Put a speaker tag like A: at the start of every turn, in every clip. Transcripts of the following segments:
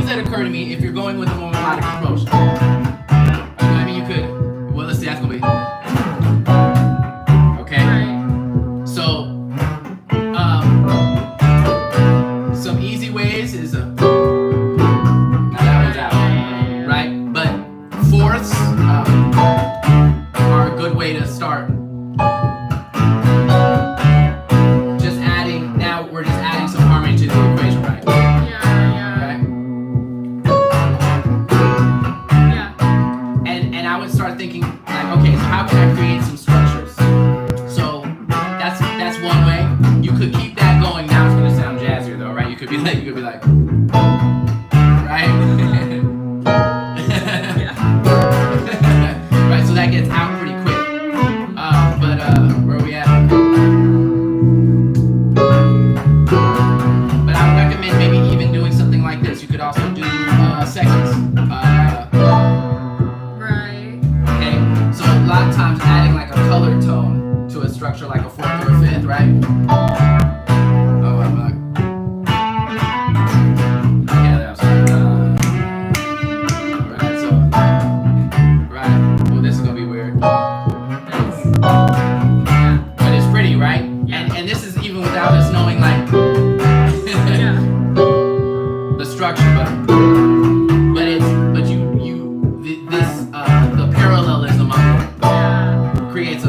A: that occur to me if you're going with a more melodic approach. I mean, you could. Well, let's see. That's gonna be. Okay. So, some easy ways is now that one's out, right? But fourths are a good way to start. We're just adding some harmony to the equation, right?
B: Yeah.
A: And I would start thinking like, okay, so how can I create some structures? So that's one way. You could keep that going. Now it's gonna sound jazzier though, right? You could be like, right? Right. So that gets out pretty quick. But where are we at? Maybe even doing something like this. You could also do seconds.
B: Right.
A: Okay. So a lot of times adding like a colored tone to a structure like a fourth or a fifth, right? Oh, I'm not. Okay, that's right. So right. Well, this is gonna be weird. But it's pretty, right? And this is even without us knowing like. The structure, but the parallelism of it creates a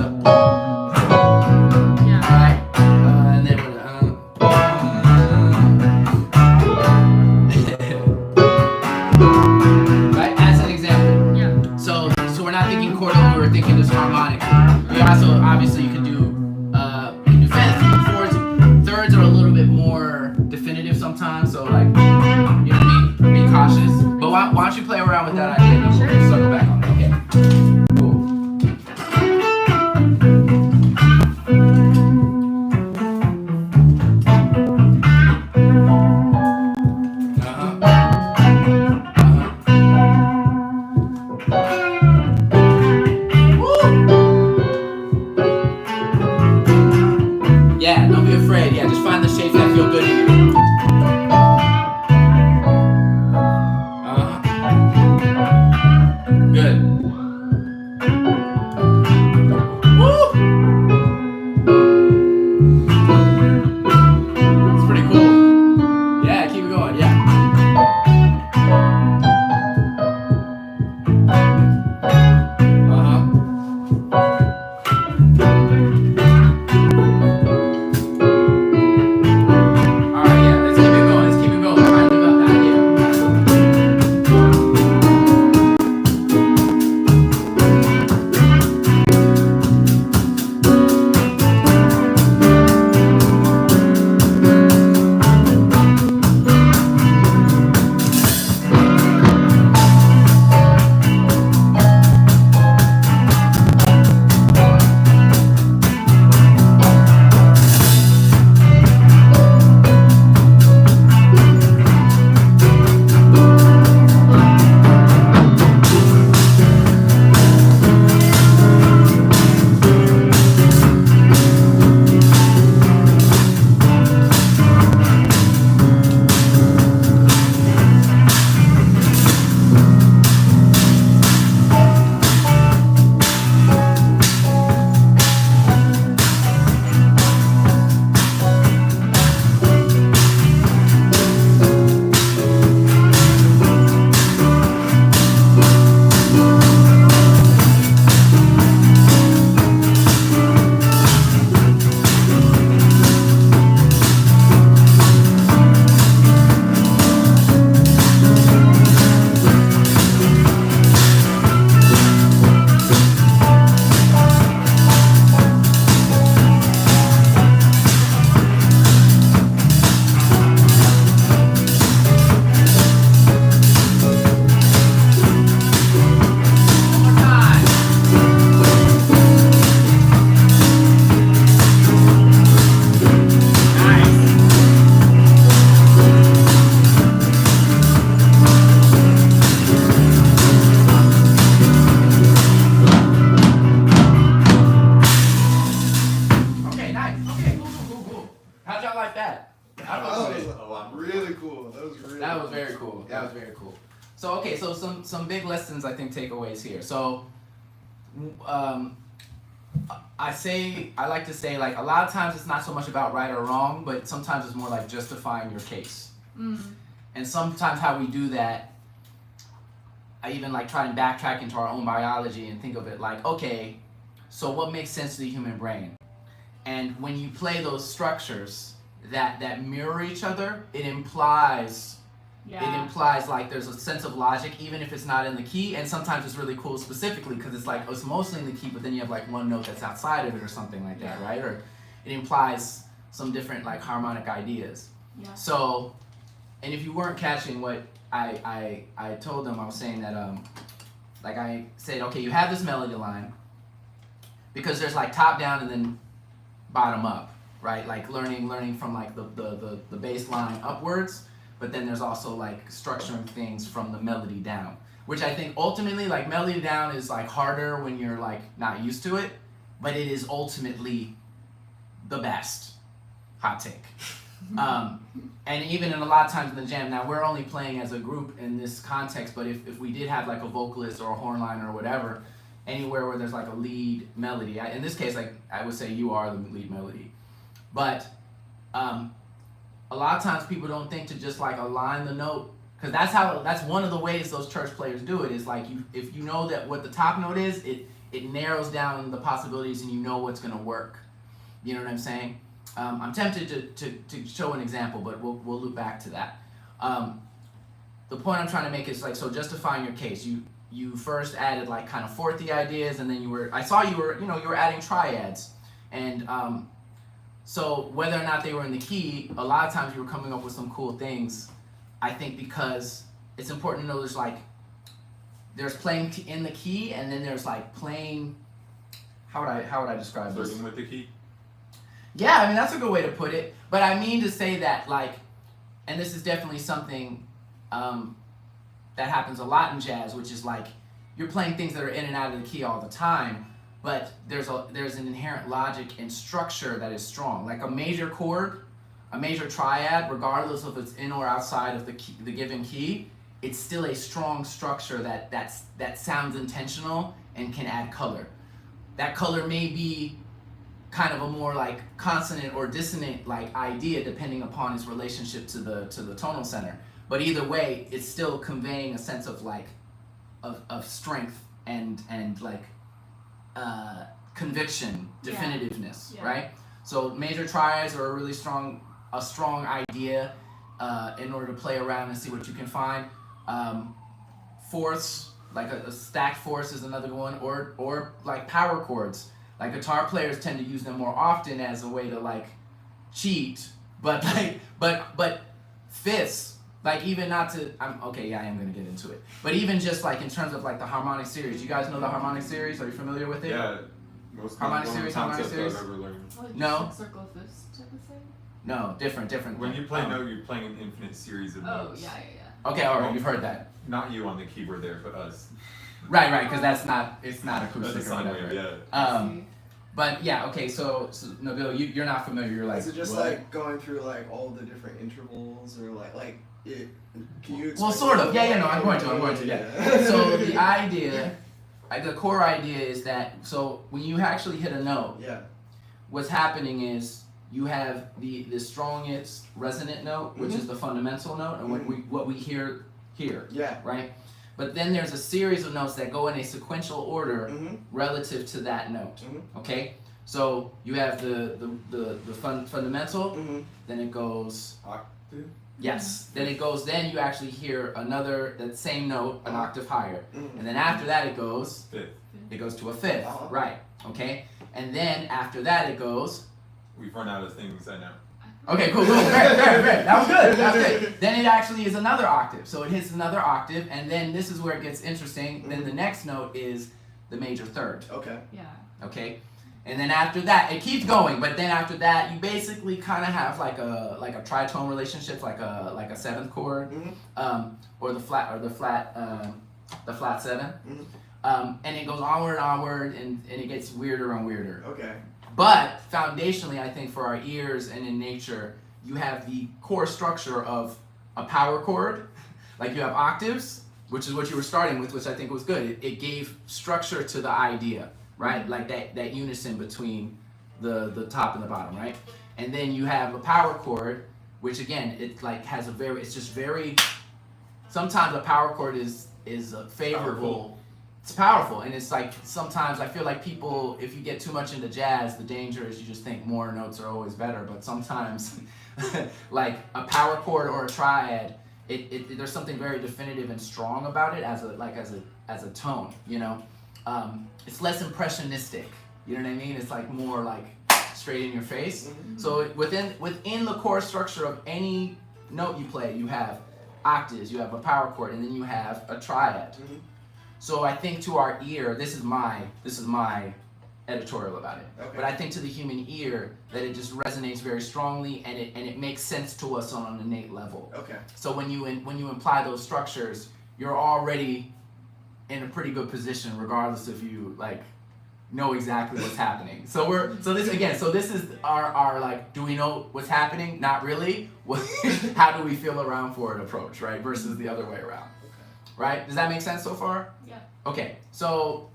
A: right, and then right as an example. So we're not thinking chordal, we're thinking just harmonic. We also obviously you can do fifths, fourths, thirds are a little bit more definitive sometimes. So like. You know what I mean? Be cautious. But why don't you play around with that idea and then we'll circle back on it. Okay. Cool. Yeah, don't be afraid. Yeah, just find the shapes that feel good to you. That was very cool. So okay, so some big lessons I think takeaways here. So I like to say like a lot of times it's not so much about right or wrong, but sometimes it's more like justifying your case. And sometimes how we do that, I even like try and backtrack into our own biology and think of it like, okay, so what makes sense to the human brain? And when you play those structures that mirror each other, it implies like there's a sense of logic, even if it's not in the key. And sometimes it's really cool specifically because it's like it's mostly in the key, but then you have like one note that's outside of it or something like that, right? Or it implies some different like harmonic ideas.
B: Yeah.
A: So, and if you weren't catching what I told them, I was saying that like I said, okay, you have this melody line because there's like top down and then bottom up, right? Like learning from like the bass line upwards, but then there's also like structuring things from the melody down, which I think ultimately like melody down is like harder when you're like not used to it, but it is ultimately the best. Hot take. And even in a lot of times in the jam, now we're only playing as a group in this context, but if we did have like a vocalist or a horn line or whatever, anywhere where there's like a lead melody, in this case, like I would say you are the lead melody. But a lot of times people don't think to just like align the note, because that's one of the ways those church players do it, is like if you know that what the top note is, it narrows down the possibilities and you know what's going to work. You know what I'm saying? I'm tempted to show an example, but we'll loop back to that. The point I'm trying to make is like, so justifying your case, you first added like kind of fourthy ideas, and then I saw you were adding triads, and so whether or not they were in the key, a lot of times you were coming up with some cool things. I think because it's important to know there's playing in the key, and then there's like playing. How would I describe this?
C: Flirting with the key.
A: Yeah, I mean that's a good way to put it. But I mean to say that like, and this is definitely something that happens a lot in jazz, which is like you're playing things that are in and out of the key all the time, but there's an inherent logic and structure that is strong. Like a major chord, a major triad, regardless if it's in or outside of the given key, it's still a strong structure that sounds intentional and can add color. That color may be kind of a more like consonant or dissonant like idea depending upon its relationship to the tonal center. But either way, it's still conveying a sense of like of strength and like conviction, definitiveness, right? So major triads are a strong idea in order to play around and see what you can find. Fourths, like a stacked fourth is another one, or like power chords. Like guitar players tend to use them more often as a way to like cheat, but fifths, like even not to, I am gonna get into it. But even just like in terms of like the harmonic series, you guys know the harmonic series? Are you familiar with it?
C: Yeah, most
A: harmonic series.
C: I've ever learned.
A: No.
B: Like circle of fifths type of thing?
A: No, different.
C: When you play note, you're playing an infinite series of notes.
B: Oh, yeah.
A: Okay, all right, you've heard that.
C: Not you on the keyboard there, but us.
A: Right, because it's not acoustic
C: That's a
A: or
C: sine
A: whatever.
C: wave, yeah.
A: But yeah, okay, so Nabil, you're not familiar. You're like,
D: is it just
A: what?
D: like going through like all the different intervals, or like it? Can you?
A: Well, sort of. Yeah. No, I'm going to. Yeah. So the idea, like the core idea, is that so when you actually hit a note, what's happening is you have the strongest resonant note, which is the fundamental note, and what we hear here. Yeah. Right. But then there's a series of notes that go in a sequential order relative to that note. Okay, so you have the fundamental, then it goes
C: octave.
A: Yes, then it goes. Then you actually hear that same note an octave higher, and then after that it goes
C: fifth.
A: It goes to a fifth, right? Okay, and then after that it goes.
C: We've run out of things I know.
A: Okay, cool. Great. That was good. Then it actually is another octave. So it hits another octave, and then this is where it gets interesting. Then the next note is the major third.
D: Okay.
B: Yeah.
A: Okay, and then after that, it keeps going. But then after that, you basically kind of have like a tritone relationship, like a seventh chord, or the flat seven, and it goes onward, and it gets weirder and weirder.
D: Okay.
A: But foundationally, I think for our ears and in nature, you have the core structure of a power chord, like you have octaves, which is what you were starting with, which I think was good. It gave structure to the idea, right? Like that unison between the top and the bottom, right? And then you have a power chord, which again, it like has a very, it's just very, sometimes a power chord is a favorable.
C: Powerful.
A: It's powerful, and it's like sometimes I feel like people, if you get too much into jazz, the danger is you just think more notes are always better. But sometimes, like a power chord or a triad, there's something very definitive and strong about it as a tone. You know, it's less impressionistic. You know what I mean? It's like more like straight in your face.
D: Mm-hmm.
A: So within the core structure of any note you play, you have octaves, you have a power chord, and then you have a triad.
D: Mm-hmm.
A: So I think to our ear, this is my editorial about it.
D: Okay.
A: But I think to the human ear that it just resonates very strongly, and it makes sense to us on an innate level.
D: Okay.
A: So when you imply those structures, you're already in a pretty good position, regardless if you like know exactly what's happening. So this is our like, do we know what's happening? Not really. How do we feel around for it approach, right? Versus the other way around. Right? Does that make sense so far?
B: Yeah.
A: Okay, so,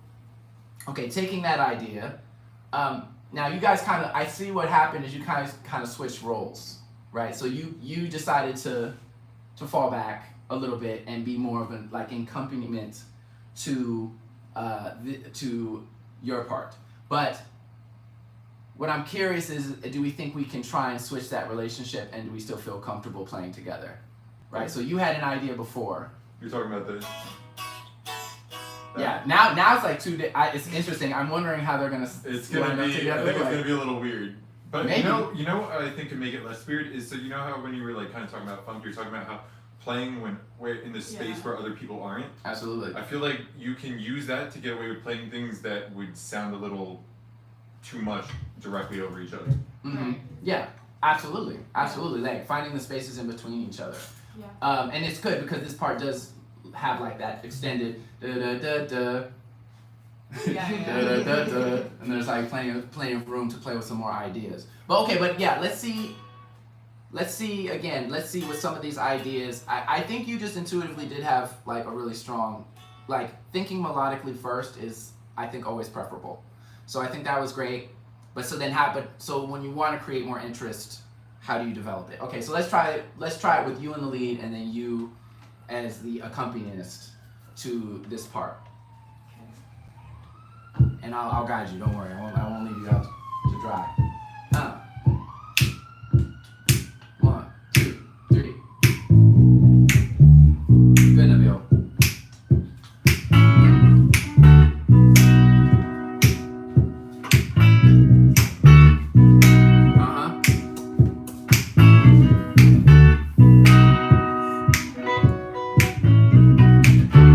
A: taking that idea, now you guys I see what happened is you kind of switched roles, right? So you decided to fall back a little bit and be more of an like accompaniment to your part. But what I'm curious is, do we think we can try and switch that relationship, and do we still feel comfortable playing together, right? So you had an idea before.
C: You're talking about the.
A: Yeah, now it's like it's interesting. I'm wondering how they're gonna
C: It's
A: line
C: gonna
A: up
C: be.
A: together.
C: I think it's
A: like-
C: gonna be a little weird. But
A: Maybe.
C: you know what I think can make it less weird is, so you know how when you were like kind of talking about funk, you're talking about how playing when we're in the space
B: Yeah.
C: where other people aren't.
A: Absolutely.
C: I feel like you can use that to get away with playing things that would sound a little too much directly over each other.
A: Mm-hmm.
B: Right.
A: Yeah, absolutely. Like finding the spaces in between each other.
B: Yeah.
A: And it's good because this part does have like that extended da da da da.
B: Yeah.
A: Da, da, da, da, and there's like plenty of room to play with some more ideas. But yeah, let's see what some of these ideas. I think you just intuitively did have like a really strong, like thinking melodically first is I think always preferable. So I think that was great. But so when you want to create more interest, how do you develop it? Okay, so let's try it with you in the lead and then you as the accompanist to this part. And I'll guide you. Don't worry. I won't leave you out to dry. 1, 2, 3. Good, Nabil.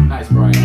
A: Nice, Brian.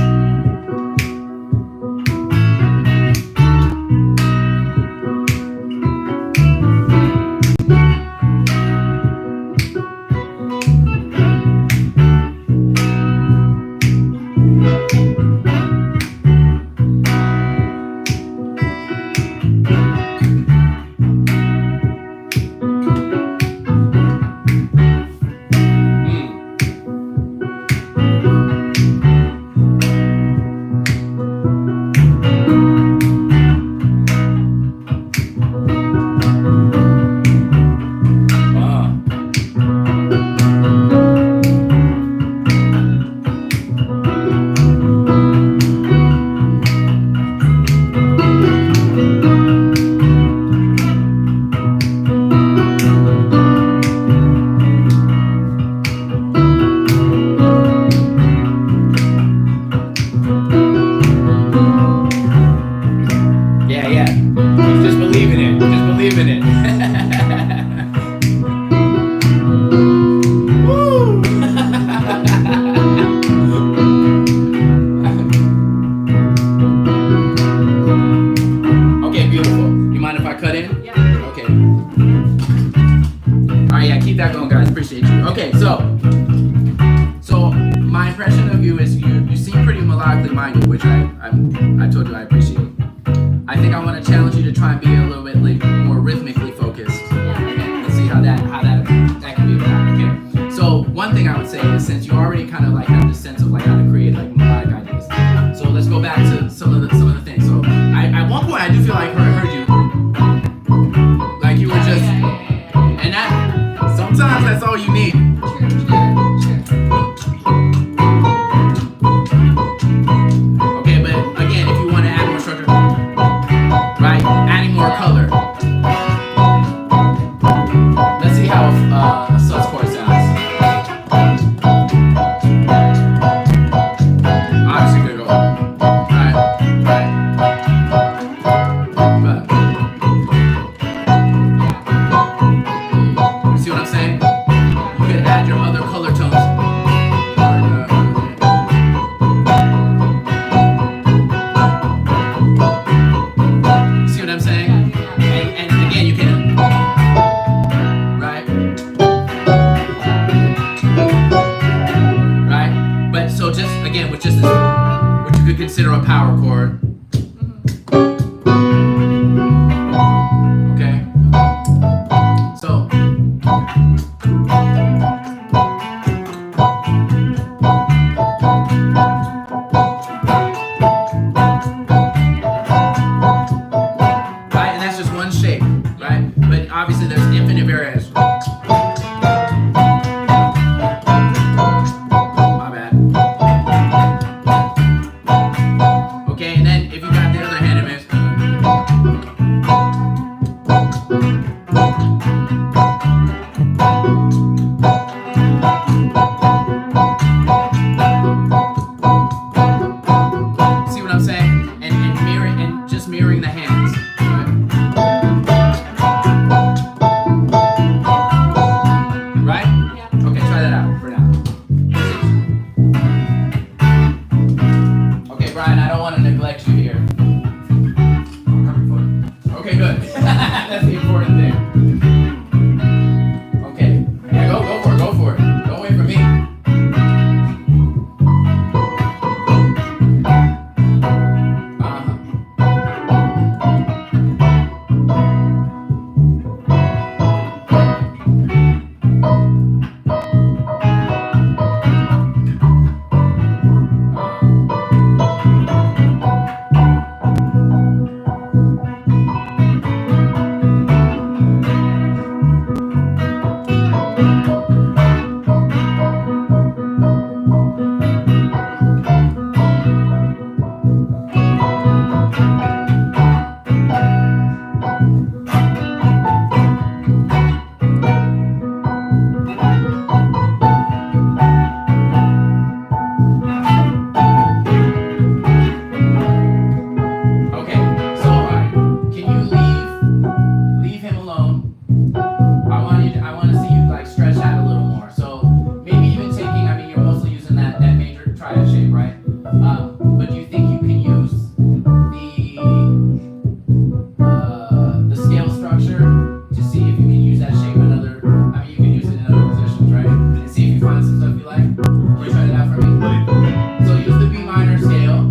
A: I told you I appreciate. I think I want to challenge you to try and be a little bit like more rhythmically focused.
B: Yeah.
A: And see how that can be applied. Okay. So one thing I would say is, since you already kind of like So just again with just this, what you could consider a power chord. Okay. So. Right, and that's just one shape, right? But obviously there's infinite variations. Okay, and then if you got the other hand, it means. See what I'm saying? And mirroring and just mirroring the hands. Right?
B: Yeah.
A: Okay, try that out for now. Okay, Brian, I don't want to neglect you here.
C: I'm having fun.
A: Okay, good. That's the important thing. Okay. Yeah, go for it. Don't wait for me. Okay, so can you leave him alone? I want to see you like stretch out a little more. So maybe even taking, I mean, you're mostly using that major triad shape, right? But do you think you can use the scale structure to see if you can use that shape in other? I mean, you can use it in other positions, right? And see if you find some stuff you like. Can you try that out for me? So use the B minor scale,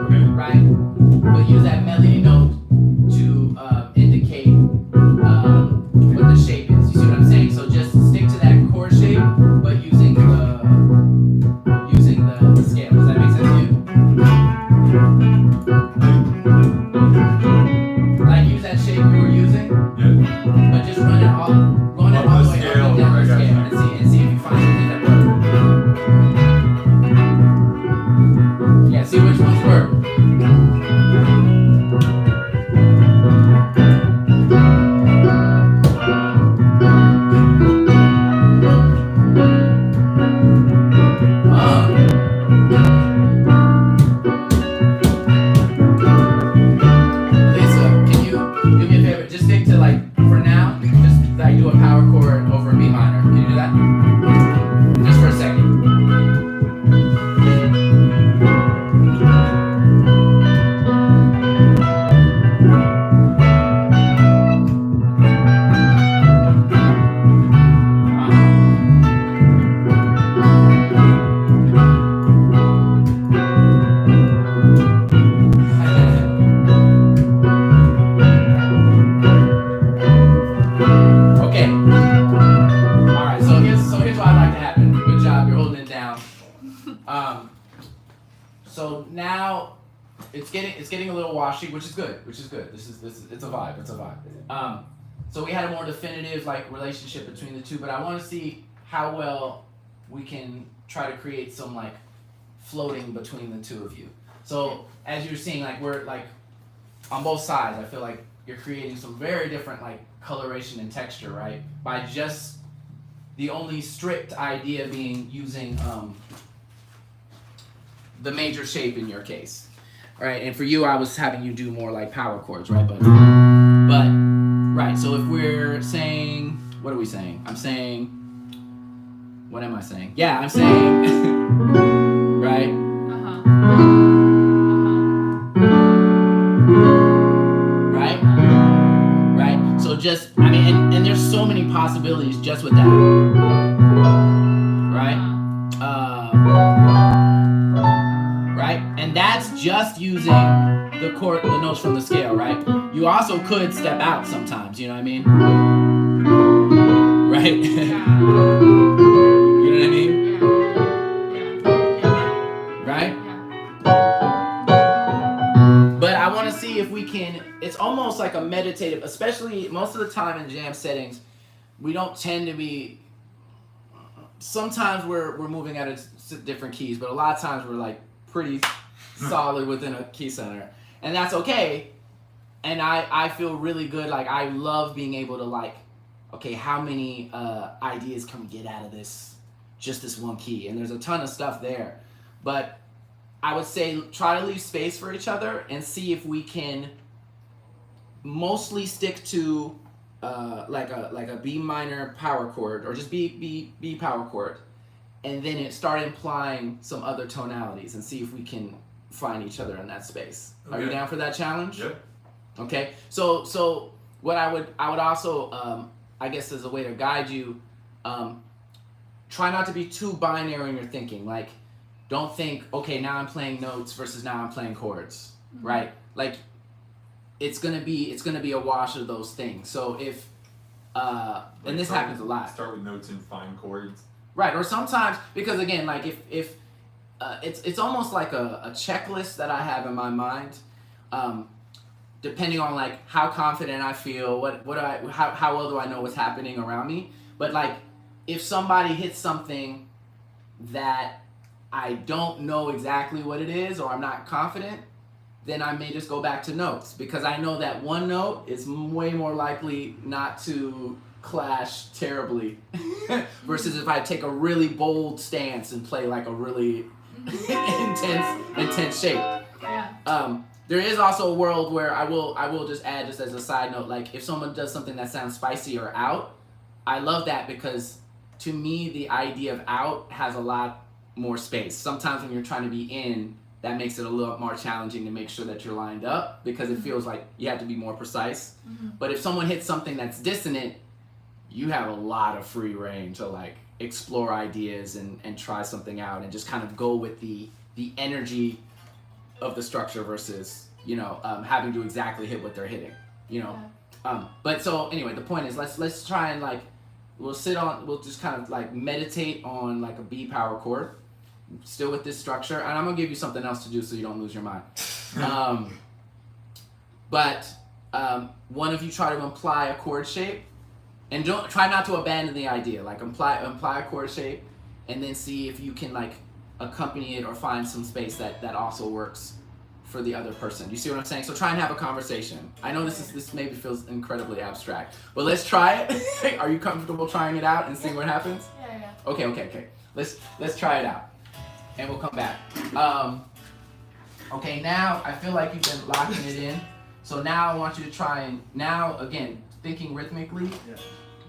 C: Okay.
A: right? But use that melody note to indicate what the shape is. You see what I'm saying? So just stick to that chord shape, but using the scale. Does that make sense to you? Like use that shape you were using,
C: Yeah.
A: but just run it all the way up and down the
C: I got
A: scale,
C: you.
A: and see if you find something that works. Yeah, see which ones work. Lisa, can you do me a favor? Just stick to like for now. Just like do a power chord over B minor. Can you do that? Just for a second. Okay. All right. So here's what I'd like to happen. Good job. You're holding it down. So now it's getting a little washy, which is good. This is it's a vibe. It's a vibe. So we had a more definitive like relationship between the two, but I want to see how well we can try to create some like floating between the two of you. So as you're seeing, like we're like on both sides, I feel like you're creating some very different like coloration and texture, right? By just the only strict idea being using the major shape in your case, right? And for you, I was having you do more like power chords, right? But right. So if we're saying, what are we saying? I'm saying, what am I saying? Yeah, I'm saying, right? Right? So just, I mean, and there's so many possibilities just with that, right? And that's just using the notes from the scale, right? You also could step out sometimes, you know what I mean? Right? You know what I mean? Right? But I want to see if we can, it's almost like a meditative, especially most of the time in jam settings, we don't tend to be, sometimes we're moving at different keys, but a lot of times we're like pretty solid within a key center. And that's okay. And I feel really good. Like, I love being able to, like, okay, how many ideas can we get out of this, just this one key? And there's a ton of stuff there. But I would say try to leave space for each other and see if we can mostly stick to like a B minor power chord, or just B power chord, and then it start implying some other tonalities and see if we can find each other in that space. Okay. Are you down for that challenge?
C: Yep.
A: Okay. So what I would also I guess as a way to guide you, try not to be too binary in your thinking. Like, don't think, okay, now I'm playing notes versus now I'm playing chords, right? Like, it's gonna be a wash of those things. So if and this happens a lot.
C: Start with notes and find chords.
A: Right, or sometimes, because again, like if it's almost like a checklist that I have in my mind, depending on like how confident I feel, how well do I know what's happening around me. But like, if somebody hits something that I don't know exactly what it is, or I'm not confident, then I may just go back to notes, because I know that one note is way more likely not to clash terribly versus if I take a really bold stance and play like a really intense shape.
B: Yeah.
A: There is also a world where I will just add, just as a side note, like if someone does something that sounds spicy or out, I love that, because to me the idea of out has a lot more space. Sometimes when you're trying to be in, that makes it a little more challenging to make sure that you're lined up, because it feels like you have to be more precise. But if someone hits something that's dissonant, you have a lot of free reign to like explore ideas and try something out, and just kind of go with the energy of the structure versus, you know, having to exactly hit what they're hitting, you know. But so anyway, the point is, let's try and like, we'll just kind of like meditate on like a B power chord, still with this structure, and I'm gonna give you something else to do so you don't lose your mind. But one of you try to imply a chord shape, and don't try not to abandon the idea. Like imply a chord shape, and then see if you can like accompany it or find some space that also works for the other person. You see what I'm saying? So try and have a conversation. I know this maybe feels incredibly abstract, but let's try it. Are you comfortable trying it out and seeing what happens?
B: Yeah.
A: Okay. Let's try it out, and we'll come back. Okay, now I feel like you've been locking it in. So now I want you to try and, now again, thinking rhythmically.
D: Yeah.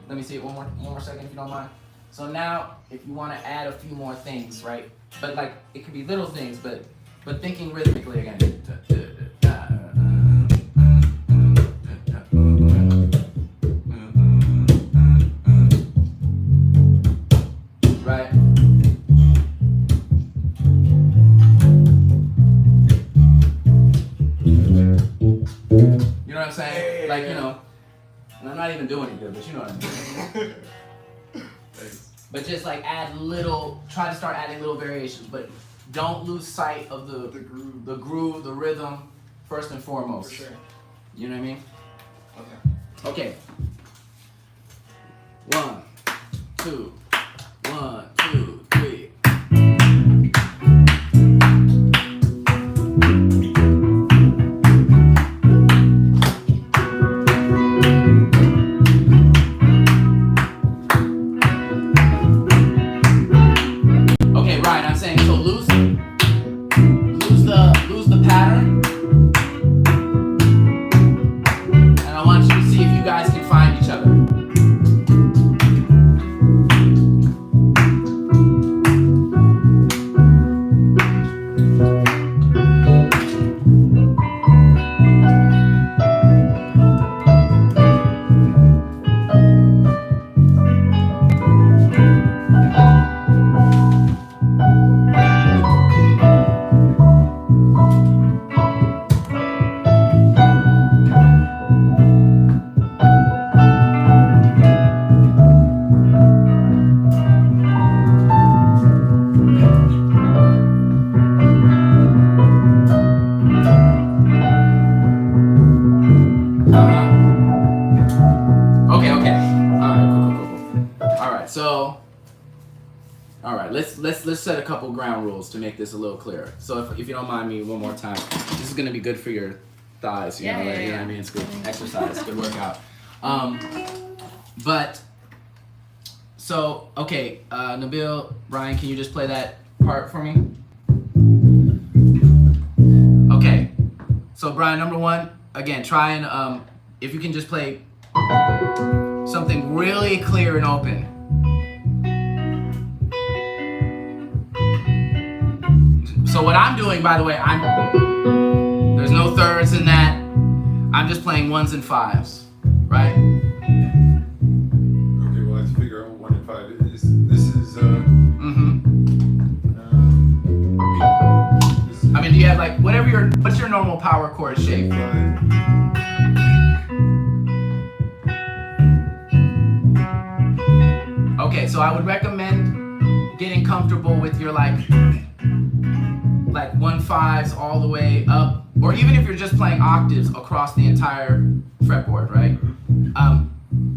A: Let me see it one more second, if you don't mind. So now, if you want to add a few more things, right? But like, it could be little things, but thinking rhythmically again. Right? You know what I'm saying? Like, you know, and I'm not even doing it good, but you know what I mean. But just like try to start adding little variations, but don't lose sight of the groove, the rhythm, first and foremost.
D: For sure.
A: You know what I mean?
D: Okay.
A: Okay. 1, 2, 1, 2, 3. Okay, right, I'm saying, so lose the pattern, and I want you to see if you guys can find each other. just set a couple ground rules to make this a little clearer. So if you don't mind me one more time, this is gonna be good for your thighs. You know what I mean? It's good exercise, good workout. But so okay, Nabil, Brian, can you just play that part for me? Okay. So Brian, number one, again, try and if you can just play something really clear and open. So what I'm doing, by the way, there's no thirds in that. I'm just playing ones and fives, right?
C: Okay, we'll have to figure out 1 and 5.
A: I mean, do you have like what's your normal power chord shape? Okay, so I would recommend getting comfortable with your like 1/5s all the way up, or even if you're just playing octaves across the entire fretboard, right?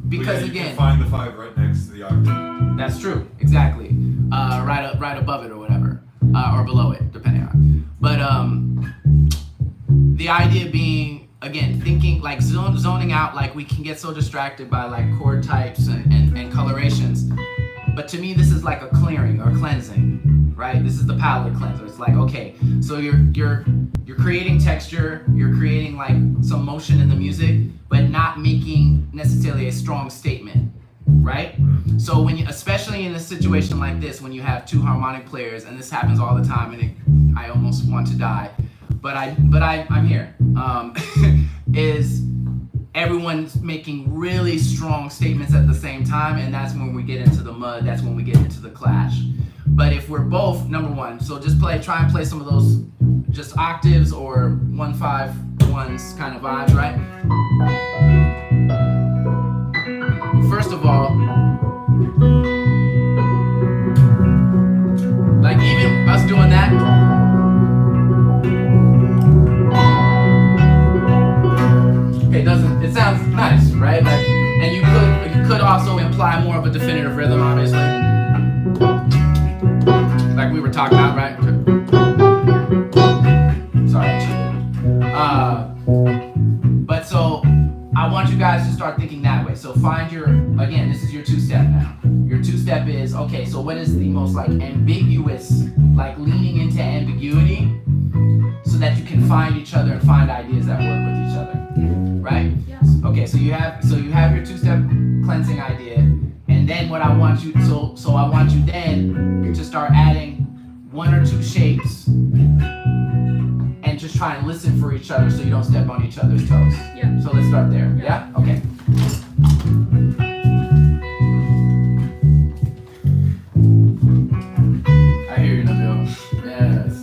A: Because
C: you
A: again,
C: can find the 5 right next to the octave.
A: that's true, exactly. Right above it or whatever, or below it, depending on. But the idea being, again, thinking like zoning out, like we can get so distracted by like chord types and colorations. But to me, this is like a clearing or cleansing, right? This is the palette cleanser. It's like, okay, so you're creating texture, you're creating like some motion in the music, but not making necessarily a strong statement, right? So when you, especially in a situation like this, when you have two harmonic players, and this happens all the time, and I almost want to die, but I'm here. Is everyone's making really strong statements at the same time, and that's when we get into the mud, that's when we get into the clash. But if we're both, number one, so just try and play some of those just octaves or 1/5 kind of vibes, right? First of all, like even us doing that, it sounds nice, right? Like, and you could also imply more of a definitive rhythm, obviously, like we were talking about, right? Sorry, I cheated. But so I want you guys to start thinking that way. So find again, this is your 2-step now. Your 2-step is, okay, so what is the most like ambiguous, like leaning into ambiguity, so that you can find each other and find ideas that work with each other. Right?
B: Yes.
A: Okay, so you have your 2-step cleansing idea, and then what I want you so I want you then to start adding 1 or 2 shapes and just try and listen for each other so you don't step on each other's toes.
B: Yeah.
A: So let's start there. Yeah? Okay. I hear you, Nabil. Yes.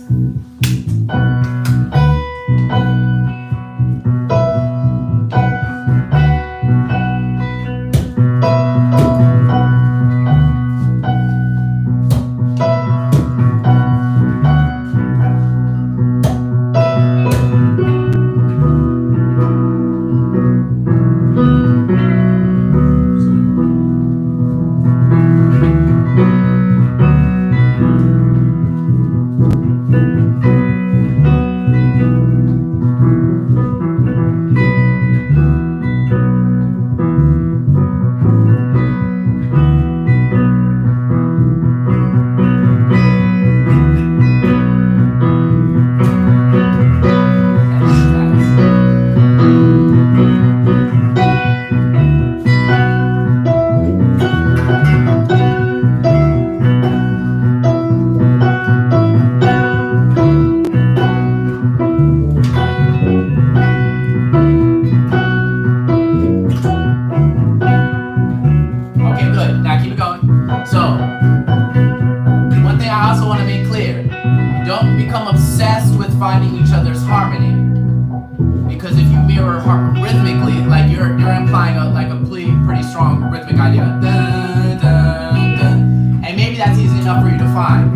A: Finding each other's harmony, because if you mirror rhythmically, like you're implying a pretty strong rhythmic idea, dun, dun, dun, and maybe that's easy enough for you to find.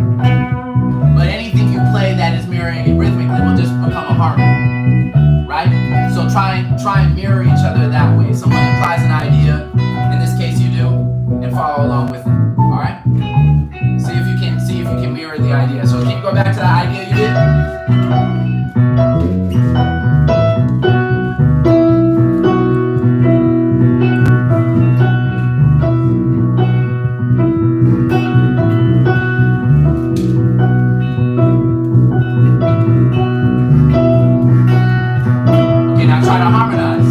A: But anything you play that is mirroring it rhythmically will just become a harmony, right? So try and mirror each other that way. Someone implies an idea, in this case you do, and follow along with it. All right? See if you can mirror the Okay, now try to harmonize.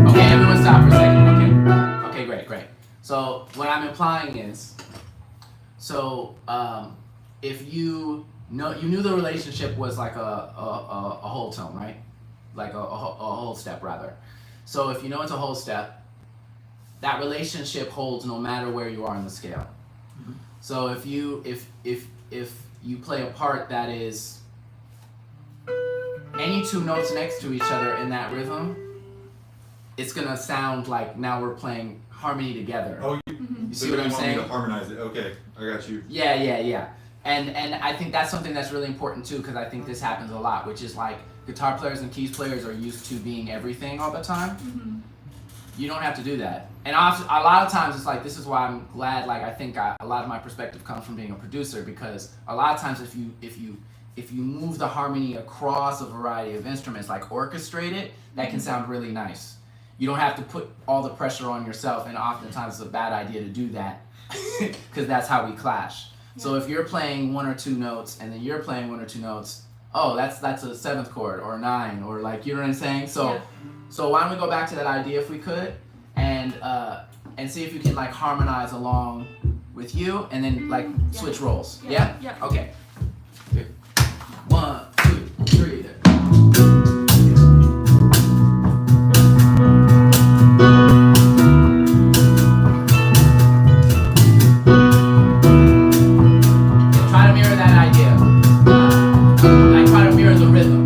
A: Okay, everyone stop for a second. Okay, great. So what I'm implying is, if you knew the relationship was like a whole tone, right? Like a whole step rather. So if you know it's a whole step, that relationship holds no matter where you are in the scale. So if you play a part that is any two notes next to each other in that rhythm, it's gonna sound like now we're playing harmony together.
C: Oh,
A: You see what I'm saying?
C: You want me to harmonize it? Okay, I got you.
A: Yeah. And I think that's something that's really important too, because I think this happens a lot, which is like guitar players and keys players are used to being everything all the time. You don't have to do that. And also, a lot of times it's like, this is why I'm glad, like I think a lot of my perspective comes from being a producer, because a lot of times if you move the harmony across a variety of instruments, like orchestrate it, that can sound really nice. You don't have to put all the pressure on yourself, and oftentimes it's a bad idea to do that because that's how we clash. So if you're playing one or two notes and then you're playing one or two notes, oh, that's a seventh chord or a 9, or like, you know what I'm saying? So why don't we go back to that idea if we could, and see if you can like harmonize along with you, and then like switch roles. Yeah? Okay. 1, 2, 3. There. Try to mirror that idea. Like try to mirror the rhythm.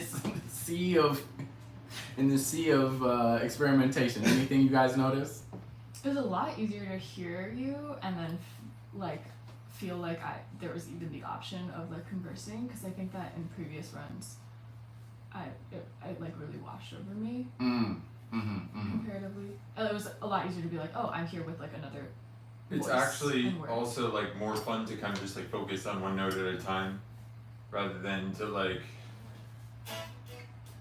A: this sea of experimentation. Anything you guys notice?
B: It was a lot easier to hear you and then like feel like there was even the option of like conversing, because I think that in previous runs it like really washed over me comparatively. It was a lot easier to be like, oh, I'm here with like another
C: It's
B: voice
C: actually
B: and words.
C: also like more fun to kind of just like focus on one note at a time, rather than to like,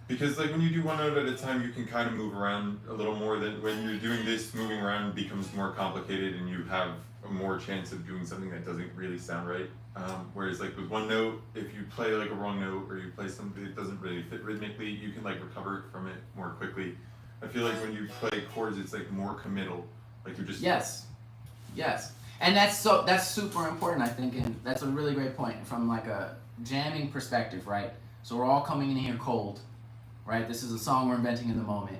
C: because like when you do one note at a time, you can kind of move around a little more. Than when you're doing this, moving around becomes more complicated, and you have a more chance of doing something that doesn't really sound right. Whereas like with one note, if you play like a wrong note or you play something that doesn't really fit rhythmically, you can like recover from it more quickly. I feel like when you play chords, it's like more committal. Like you're just
A: Yes, and that's super important, I think, and that's a really great point from like a jamming perspective, right? So we're all coming in here cold, right? This is a song we're inventing in the moment,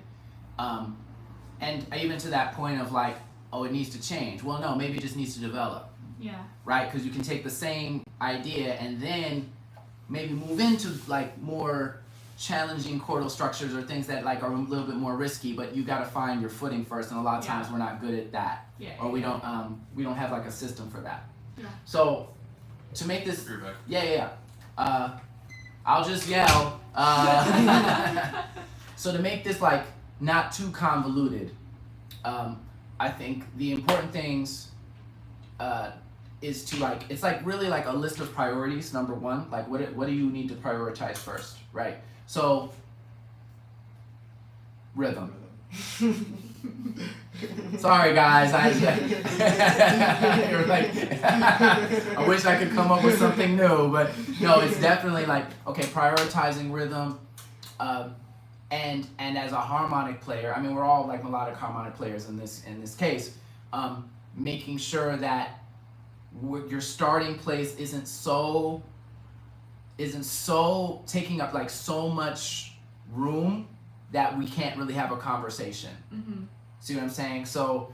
A: and even to that point of like, oh, it needs to change. Well, no, maybe it just needs to develop,
B: Yeah.
A: right? Because you can take the same idea and then maybe move into like more challenging chordal structures or things that like are a little bit more risky, but you got to find your footing first, and a lot of times we're not good at that.
B: Yeah.
A: Or we don't have like a system for that.
B: Yeah.
A: So to make this,
C: Agree back.
A: I'll just yell. So to make this like not too convoluted, I think the important things is to like, it's like really like a list of priorities. Number one, like what do you need to prioritize first, right? So rhythm. Sorry guys, you're like, I wish I could come up with something new, but no, it's definitely like, okay, prioritizing rhythm, and as a harmonic player, I mean we're all like melodic harmonic players in this case, making sure that your starting place isn't so taking up like so much room that we can't really have a conversation.
B: Mm-hmm.
A: See what I'm saying? So,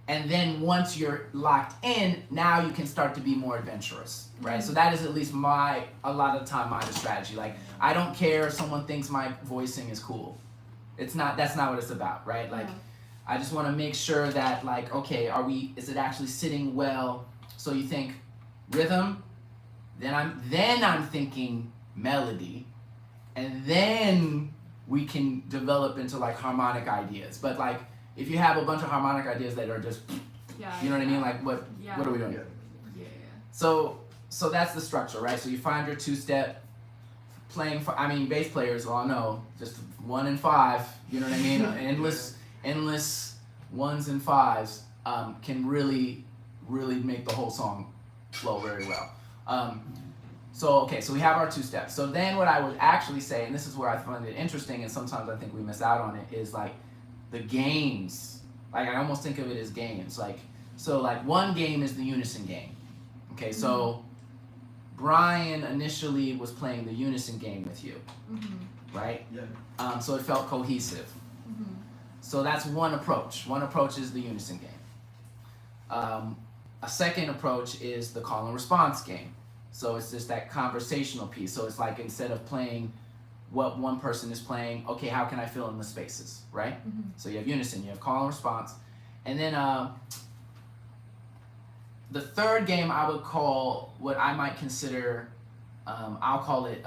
A: and then once you're locked in, now you can start to be more adventurous, right? So that is at least a lot of the time my strategy. Like, I don't care if someone thinks my voicing is cool. That's not what it's about, right? Like, I just want to make sure that like, okay, is it actually sitting well? So you think rhythm, then I'm thinking melody, and then we can develop into like harmonic ideas. But like, if you have a bunch of harmonic ideas that are just, you know what I mean? Like, what are we doing?
B: Yeah.
A: So that's the structure, right? So you find your two-step playing. Bass players all know just 1 and 5. You know what I mean? endless 1s and 5s can really make the whole song flow very well. So we have our 2 steps. So then what I would actually say, and this is where I find it interesting, and sometimes I think we miss out on it, is like the games. Like I almost think of it as games. Like one game is the unison game. Okay, so Brian initially was playing the unison game with you, right?
D: Yeah.
A: So it felt cohesive. So that's one approach. One approach is the unison game. A second approach is the call and response game. So it's just that conversational piece. So it's like instead of playing what one person is playing, okay, how can I fill in the spaces, right? So you have unison, you have call and response. And then the third game I would call what I might consider, I'll call it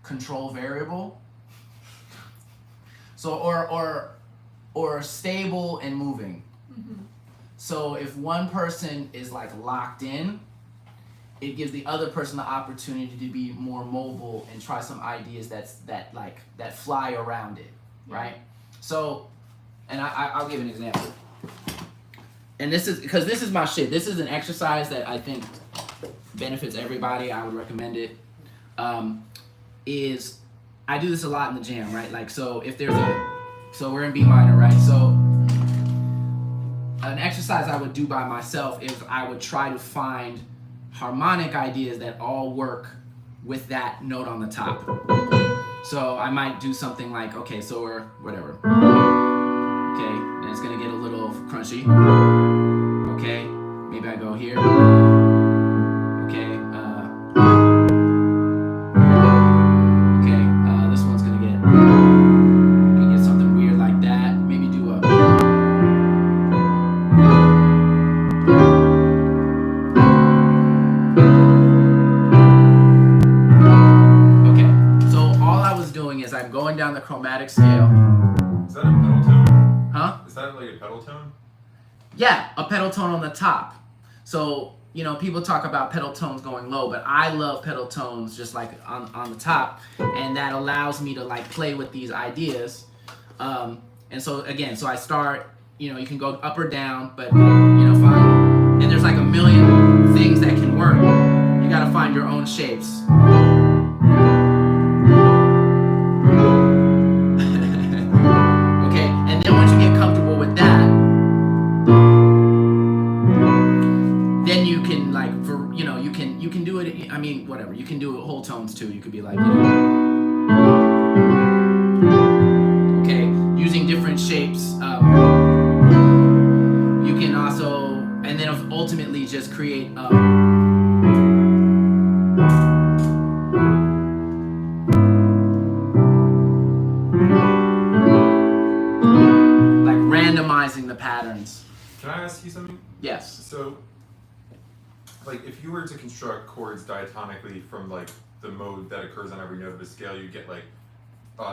A: control variable. So or stable and moving. So if one person is like locked in, it gives the other person the opportunity to be more mobile and try some ideas that fly around it, right? So, and I'll give an example. And this is my shit. This is an exercise that I think benefits everybody. I would recommend it. Is I do this a lot in the jam, right? Like, so if there's so we're in B minor, right? So an exercise I would do by myself is I would try to find harmonic ideas that all work with that note on the top. So I might do something like, okay, so we're whatever. Okay, and it's gonna get a little crunchy. Okay, maybe I go here. Okay, okay, is I'm going down the chromatic scale.
C: Is that a pedal tone?
A: Huh?
C: Is that like a pedal tone?
A: Yeah, a pedal tone on the top. So, you know, people talk about pedal tones going low, but I love pedal tones just like on the top, and that allows me to like play with these ideas. And so again, so I start, you know, you can go up or down, but you know, fine. And there's like a million things that can work. You gotta find your own shapes. Okay, and then once you get comfortable with that, then you can like, for you know, you can do it. I mean, whatever. You can do whole tones too. You could be like, you know, okay, using different shapes. You can also, and then ultimately just create. Like randomizing the patterns.
C: Can I ask you something?
A: Yes.
C: So, like, if you were to construct chords diatonically from like the mode that occurs on every note of a scale, you get like,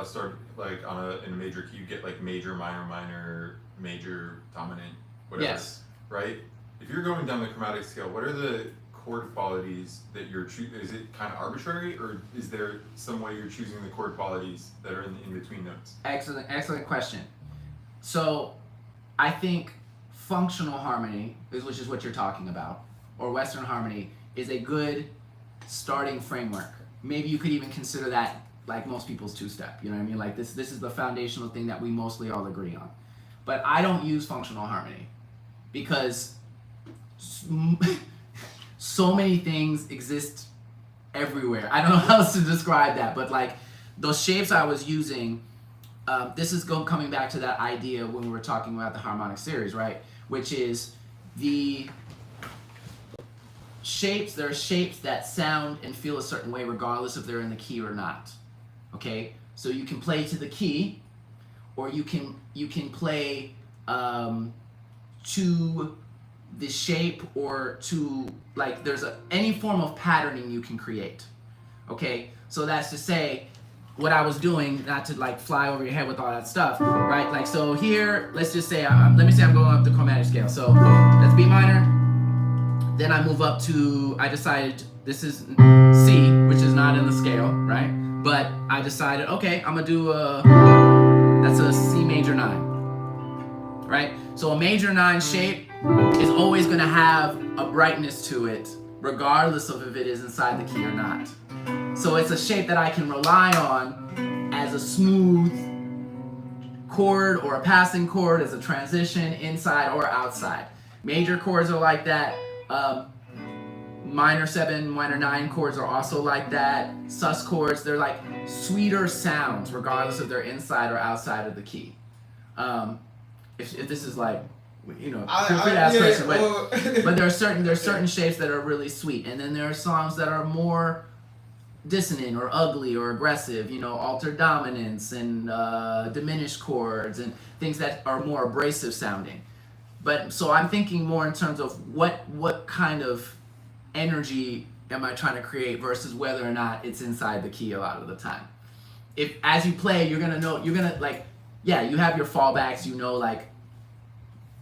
C: start like in a major key, you get like major, minor, minor, major, dominant, whatever.
A: Yes.
C: Right. If you're going down the chromatic scale, what are the chord qualities that you're choosing? Is it kind of arbitrary, or is there some way you're choosing the chord qualities that are in between notes?
A: Excellent question. So, I think functional harmony, which is what you're talking about, or Western harmony, is a good starting framework. Maybe you could even consider that like most people's two-step. You know what I mean? Like this is the foundational thing that we mostly all agree on. But I don't use functional harmony because so many things exist everywhere. I don't know how else to describe that, but like those shapes I was using, this is coming back to that idea when we were talking about the harmonic series, right? Which is the shapes, there are shapes that sound and feel a certain way regardless if they're in the key or not. Okay? So you can play to the key, or you can play to the shape, or to like there's any form of patterning you can create. Okay? So that's to say, what I was doing, not to like fly over your head with all that stuff, right? Like so here, let's just say, let me say I'm going up the chromatic scale. So that's B minor. Then I move up to, I decided this is C, which is not in the scale, right? But I decided, okay, I'm gonna do that's a C major 9, right? So a major 9 shape is always gonna have a brightness to it, regardless of if it is inside the key or not. So it's a shape that I can rely on as a smooth chord or a passing chord, as a transition inside or outside. Major chords are like that. Minor 7, minor 9 chords are also like that. Sus chords, they're like sweeter sounds regardless if they're inside or outside of the key. If this is like, you know, feel free to ask questions, but there's certain shapes that are really sweet, and then there are songs that are more dissonant or ugly or aggressive, you know, altered dominance and diminished chords and things that are more abrasive sounding. But so I'm thinking more in terms of what kind of energy am I trying to create versus whether or not it's inside the key a lot of the time. If as you play, you're gonna know, you're gonna like, yeah, you have your fallbacks, you know, like,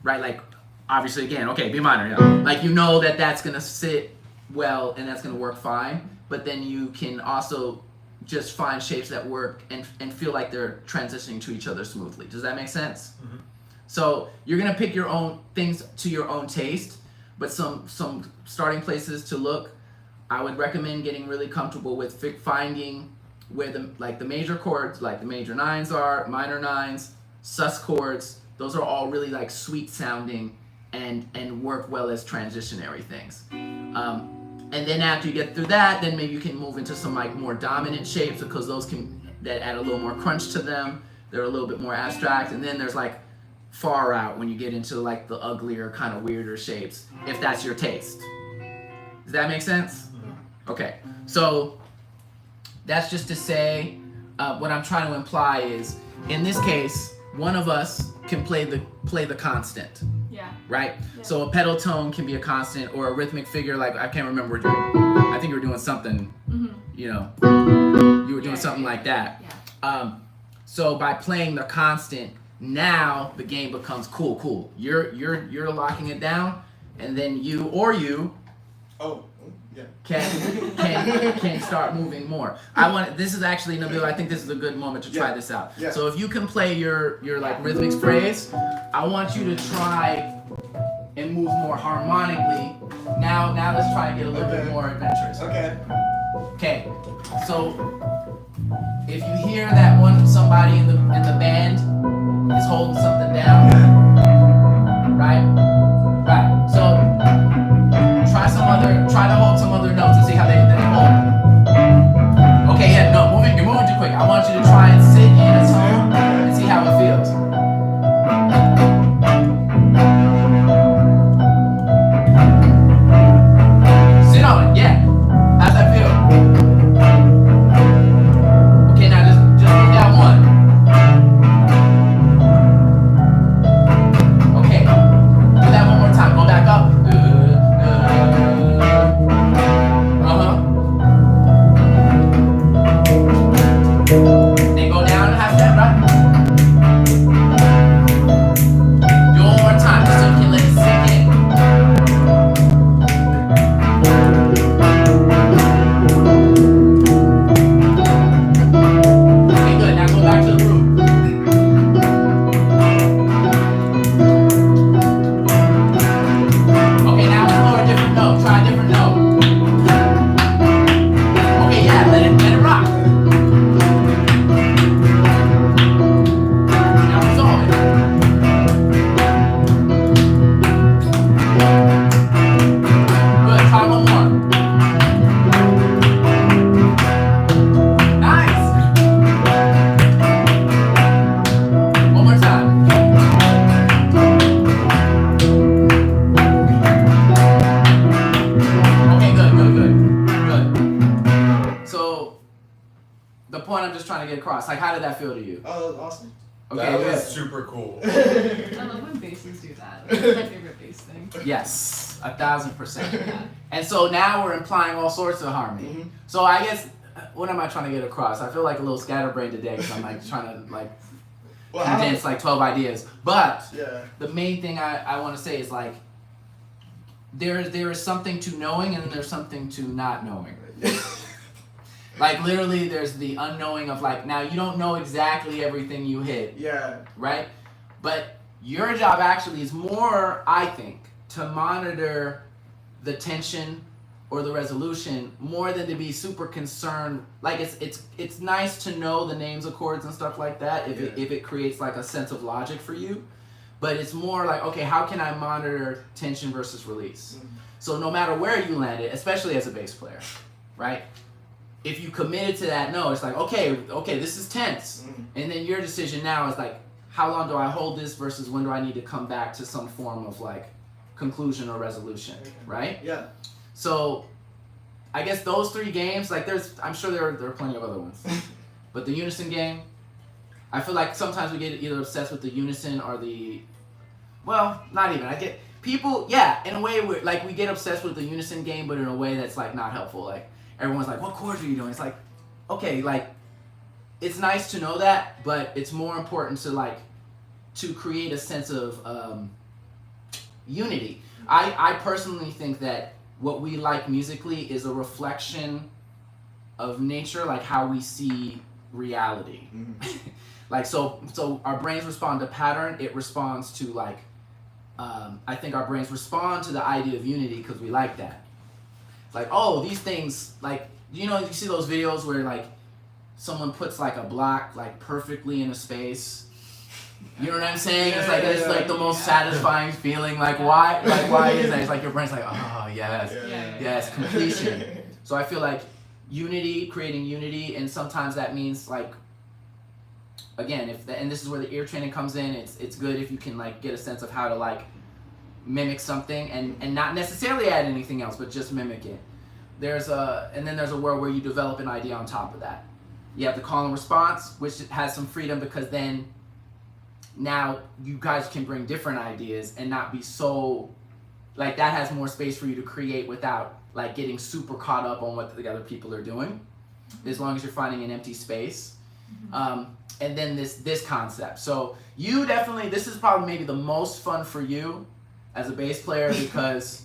A: right, like obviously again, okay, B minor, yeah. Like you know that's gonna sit well and that's gonna work fine, but then you can also just find shapes that work and feel like they're transitioning to each other smoothly. Does that make sense? Mm-hmm. So you're gonna pick your own things to your own taste, but some starting places to look, I would recommend getting really comfortable with finding where the major chords, like the major 9s are, minor 9s, sus chords, those are all really like sweet sounding and work well as transitionary things. And then after you get through that, then maybe you can move into some like more dominant shapes, because those that add a little more crunch to them. They're a little bit more abstract. And then there's like far out when you get into like the uglier, kind of weirder shapes, if that's your taste. Does that make sense? Okay, so that's just to say, what I'm trying to imply is, in this case, one of us can play the constant.
B: Yeah.
A: Right?
B: Yeah.
A: So a pedal tone can be a constant, or a rhythmic figure, like I can't remember what I think you were doing something, you know, you were doing something like that.
B: Yeah.
A: So by playing the constant, now the game becomes cool. You're locking it down, and then you
D: Oh, yeah.
A: can start moving more. This is actually, Nabil, I think this is a good moment to try this out.
D: Yeah.
A: So if you can play your like rhythmic phrase, I want you to try and move more harmonically. Now let's try and get a little bit more adventurous. Okay. So if you hear that somebody in the band is holding something down, right? So try to hold some other notes and see how they hold. Okay, yeah, no, you're moving too quick. I want you to try and sit in a tone and see how it feels. Sit on it, yeah. How's that feel? Okay, now just move down one. Okay, do that one more time. Go back up. Then go down half step, right? Do it one more time, just so you can let it sink in. Okay, good. Now go back to the root. Okay, now explore a different note. Try a different note. Okay, yeah, let it rock. Now resolve it. Good, try one more. Nice. One more time. Okay, good. So, the point I'm just trying to get across, like, how did that feel to you?
D: Oh, that was awesome.
A: Okay,
C: That
A: good.
C: was super cool.
B: I love when basses do that. Like, that's my favorite bass thing.
A: Yes, 1,000%.
B: Yeah.
A: And so now we're implying all sorts of harmony. So I guess, what am I trying to get across? I feel like a little scatterbrained today because I'm like trying to like
D: Well,
A: condense like 12 ideas. But
D: yeah.
A: the main thing I want to say is like, there is something to knowing and there's something to not knowing. Like literally there's the unknowing of like, now you don't know exactly everything you hit,
D: Yeah.
A: right? But your job actually is more, I think, to monitor the tension or the resolution more than to be super concerned. Like it's nice to know the names of chords and stuff like that if it creates like a sense of logic for you. But it's more like, okay, how can I monitor tension versus release? So no matter where you landed, especially as a bass player, right? If you committed to that note, it's like, okay, this is tense. And then your decision now is like, how long do I hold this versus when do I need to come back to some form of like conclusion or resolution, right?
D: Yeah.
A: So I guess those three games, like I'm sure there are plenty of other ones. But the unison game, I feel like sometimes we get either obsessed with the unison or not even. I get people, in a way we get obsessed with the unison game, but in a way that's like not helpful. Like everyone's like, what chords are you doing? It's like, okay, like it's nice to know that, but it's more important to create a sense of unity. I personally think that what we like musically is a reflection of nature, like how we see reality. Like so our brains respond to pattern. It responds to I think our brains respond to the idea of unity because we like that. It's like, oh, these things, like, you see those videos where like someone puts like a block like perfectly in a space. You know what I'm saying? It's like it's like the most satisfying feeling. Like why is that? It's like your brain's like, oh yes, yes, completion. So I feel like unity, creating unity, and sometimes that means like, again, and this is where the ear training comes in. It's good if you can like get a sense of how to like mimic something and not necessarily add anything else, but just mimic it. And then there's a world where you develop an idea on top of that. You have the call and response, which has some freedom because then now you guys can bring different ideas and not be so like that has more space for you to create without like getting super caught up on what the other people are doing, as long as you're finding an empty space. And then this concept. So you definitely, this is probably maybe the most fun for you as a bass player because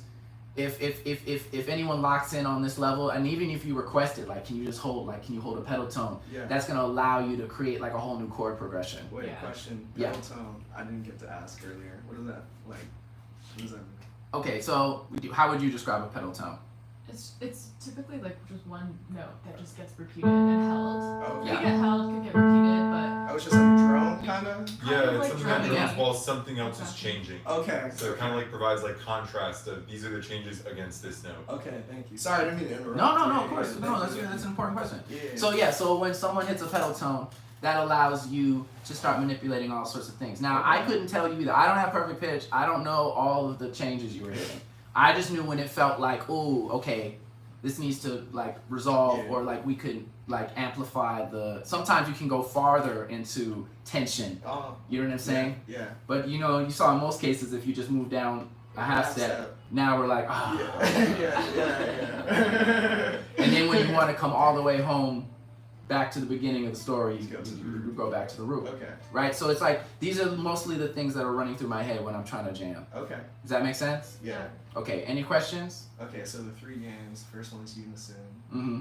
A: if anyone locks in on this level, and even if you request it, like can you hold a pedal tone?
D: Yeah.
A: That's gonna allow you to create like a whole new chord progression.
D: Wait,
B: Yeah.
D: question.
A: Yeah.
D: Pedal tone. I didn't get to ask earlier. What is that like? What does that mean?
A: Okay, so how would you describe a pedal tone?
B: It's typically like just one note that just gets repeated and held.
D: Oh,
B: Could
A: Yeah.
B: get held, could get repeated, but
D: I was just like a drone, kind of.
C: Yeah,
B: of
C: it's
B: like
C: something that
B: drumming.
C: goes while something else is
B: Exactly.
C: changing.
D: Okay.
C: So it kind of like provides like contrast of these are the changes against this note.
D: Okay, thank you. Sorry, I didn't mean to interrupt.
A: No,
D: Yeah,
A: of course.
D: yeah,
A: No,
D: thank you.
A: that's an important question.
D: Yeah.
A: So when someone hits a pedal tone, that allows you to start manipulating all sorts of things. Now, I couldn't tell you either. I don't have perfect pitch. I don't know all of the changes you were hitting. I just knew when it felt like, oh, okay, this needs to like resolve,
D: Yeah.
A: or like we could like amplify the. Sometimes you can go farther into tension.
D: Oh,
A: You know what I'm saying?
D: yeah.
A: But you saw in most cases if you just move down a half step, now we're like, ah.
D: Yeah.
A: And then when you want to come all the way home, back to the beginning of the story,
D: Let's go to the
A: you go back to the root.
D: Okay.
A: Right? So it's like, these are mostly the things that are running through my head when I'm trying to jam.
D: Okay.
A: Does that make sense?
D: Yeah.
A: Okay, any questions?
D: Okay, so the 3 games. First one is unison.
A: Mm-hmm.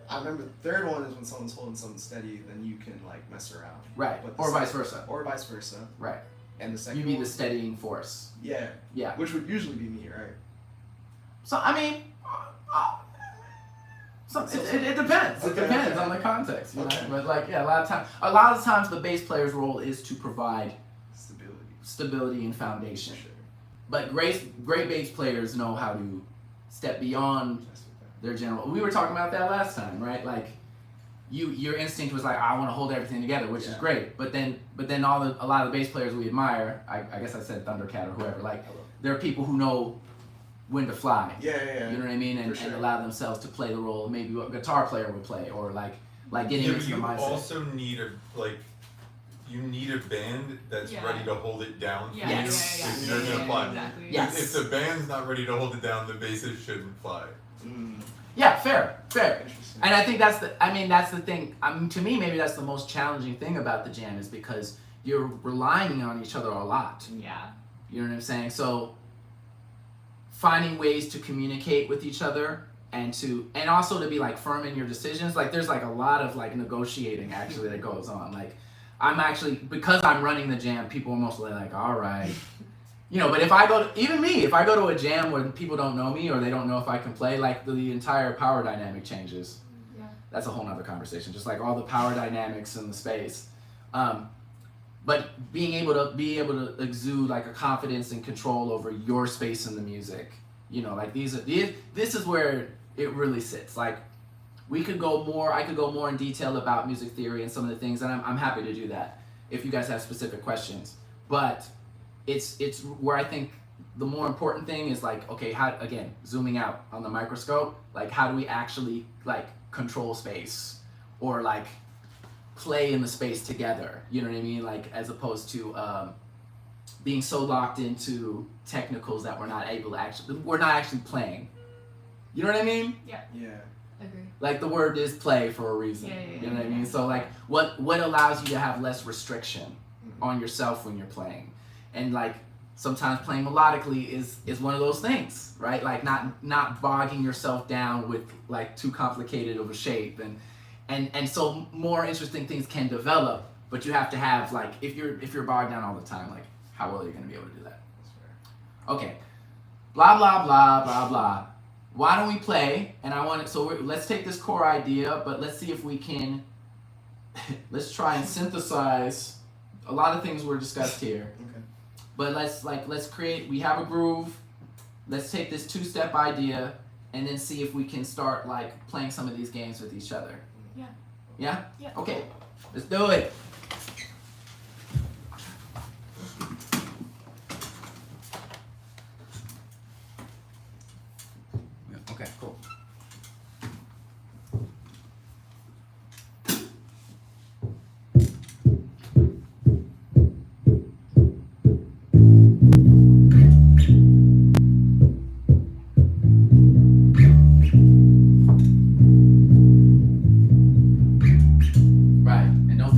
D: I remember the third one is when someone's holding something steady, then you can like mess around.
A: Right,
D: But the
A: or vice
D: second-
A: versa.
D: Or vice versa.
A: Right.
D: And the second
A: You be
D: one,
A: the steadying force.
D: Yeah.
A: Yeah.
D: Which would usually be me, right?
A: So, I mean, it depends. It
D: Okay,
A: depends
D: okay.
A: on the context. You know?
D: Okay.
A: But like, yeah, a lot of times the bass player's role is to provide
D: Stability.
A: stability and foundation.
D: For sure.
A: But great bass players know how to step beyond
D: That's what that-
A: their general. We were talking about that last time, right? Like, your instinct was like, I want to hold everything together, which is
D: Yeah.
A: great. But then a lot of the bass players we admire, I guess I said Thundercat or whoever, like, there are people who know when to fly.
D: Yeah.
A: You know what I mean? And
D: For sure.
A: allow themselves to play the role maybe what a guitar player would play, or like getting
C: Yeah, but
A: into the
C: you
A: mindset.
C: also need you need a band that's
B: Yeah.
C: ready to hold it down for
B: Yeah,
C: you.
A: Yes.
C: If you're gonna fly.
B: exactly.
A: Yes.
C: If the band's not ready to hold it down, the bassist shouldn't fly.
D: Mm,
A: Yeah, fair.
D: interesting.
A: And I think that's the thing. To me, maybe that's the most challenging thing about the jam is because you're relying on each other a lot.
B: Yeah.
A: You know what I'm saying? So finding ways to communicate with each other and also to be like firm in your decisions. Like there's like a lot of like negotiating actually that goes on. Like I'm actually, because I'm running the jam, people are mostly like, all right. But if I go to a jam where people don't know me or they don't know if I can play, like the entire power dynamic changes.
B: Yeah.
A: That's a whole nother conversation. Just like all the power dynamics in the space. But being able to exude like a confidence and control over your space in the music, like this is where it really sits. Like I could go more in detail about music theory and some of the things, and I'm happy to do that if you guys have specific questions. But it's where I think the more important thing is like, okay, how, again, zooming out on the microscope, like how do we actually like control space or like play in the space together, you know what I mean? Like as opposed to being so locked into technicals that we're not actually playing. You know what I mean?
D: Yeah.
B: Agree.
A: Like the word is play for a reason.
B: Yeah,
A: You know what I
B: yeah.
A: mean? So like what allows you to have less restriction on yourself when you're playing. And like sometimes playing melodically is one of those things, right? Like not bogging yourself down with like too complicated of a shape and so more interesting things can develop, but you have to have like if you're bogged down all the time, like how well are you going to be able to do that?
D: That's fair.
A: Okay. Blah blah blah blah blah. Why don't we play? And let's take this core idea, but let's see if we can let's try and synthesize a lot of things were discussed here.
D: Okay.
A: But let's create, we have a groove. Let's take this 2-step idea and then see if we can start like playing some of these games with each other.
B: Yeah.
A: Yeah?
B: Yeah.
A: Okay. Let's do it. Okay, cool. Right, and don't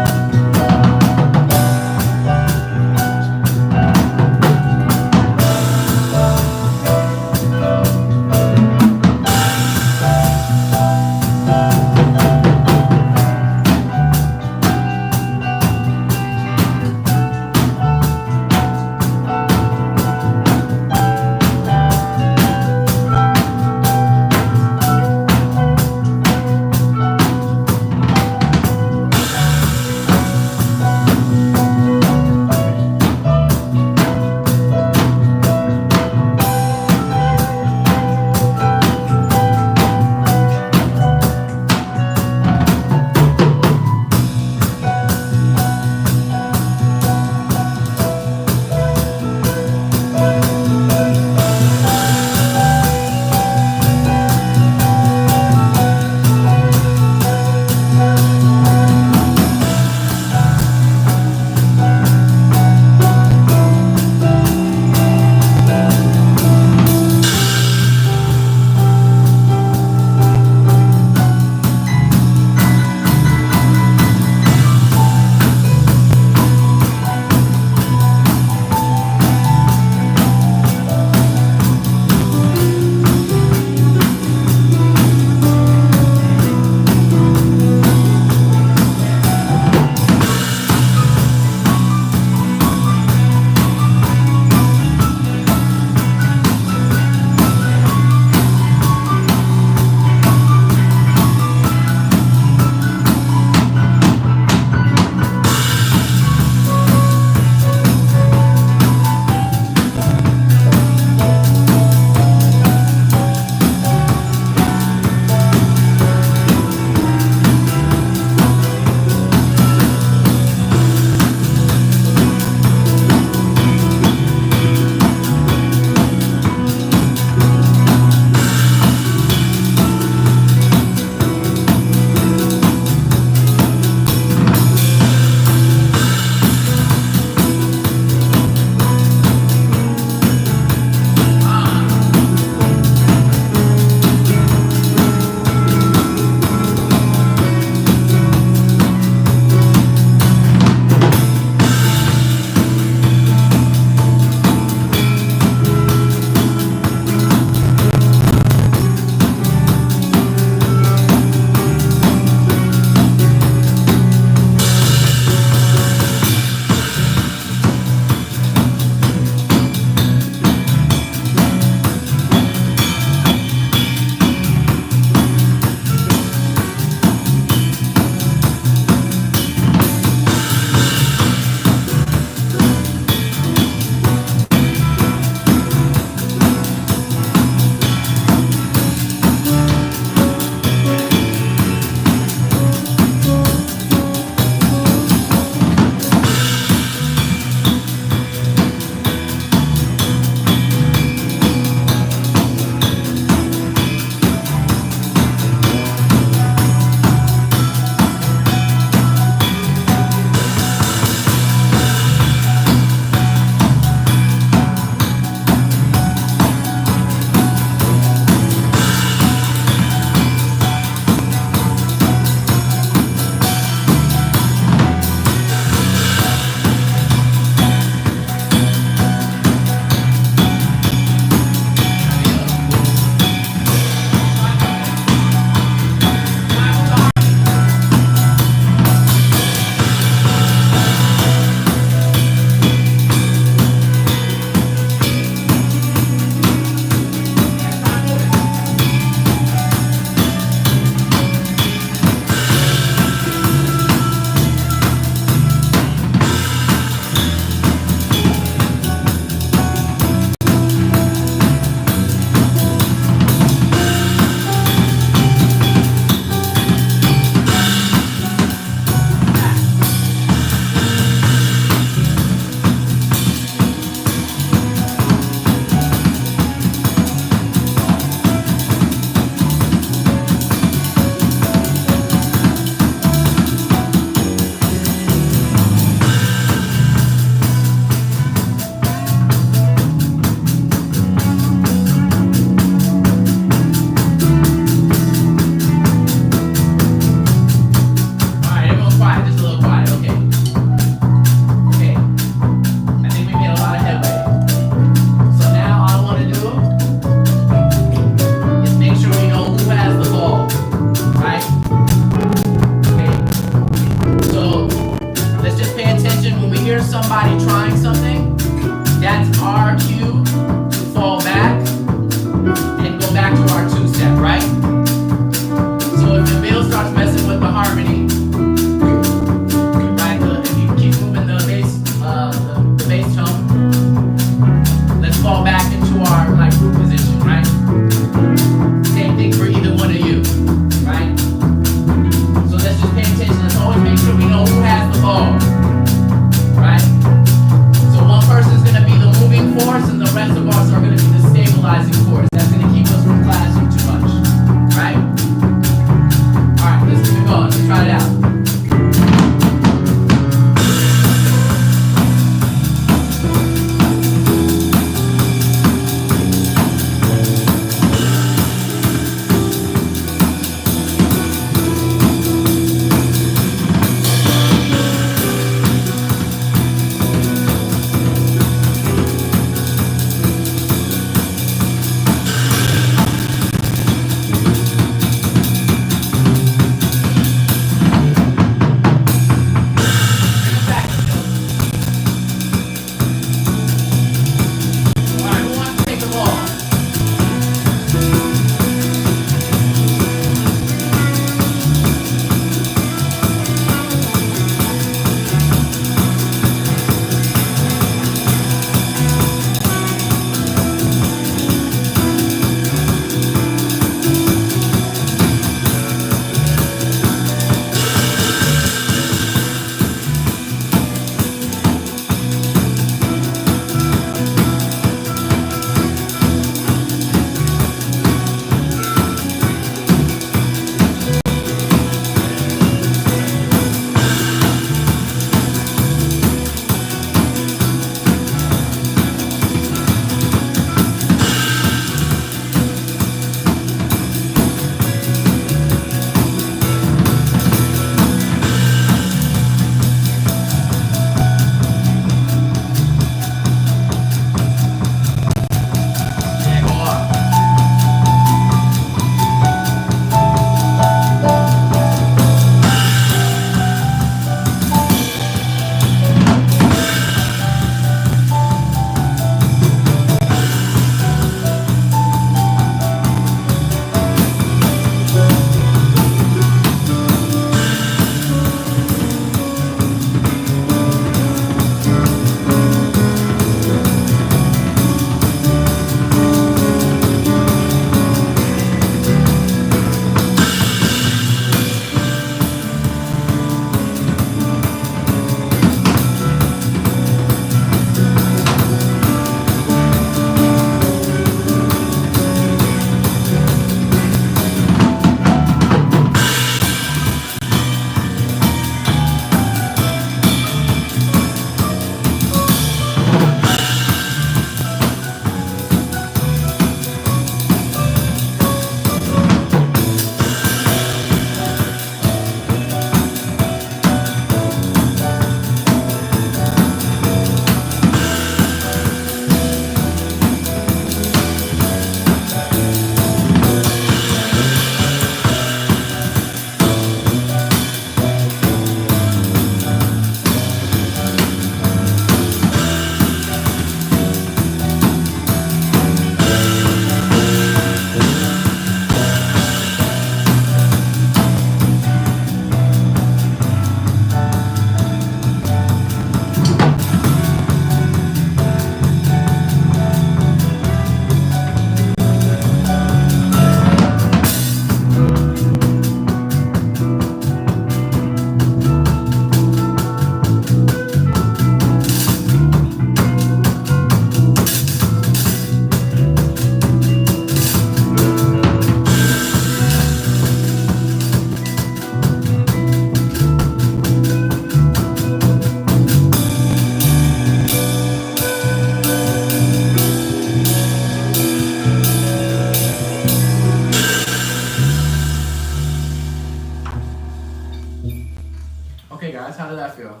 A: Okay, guys, how did that feel?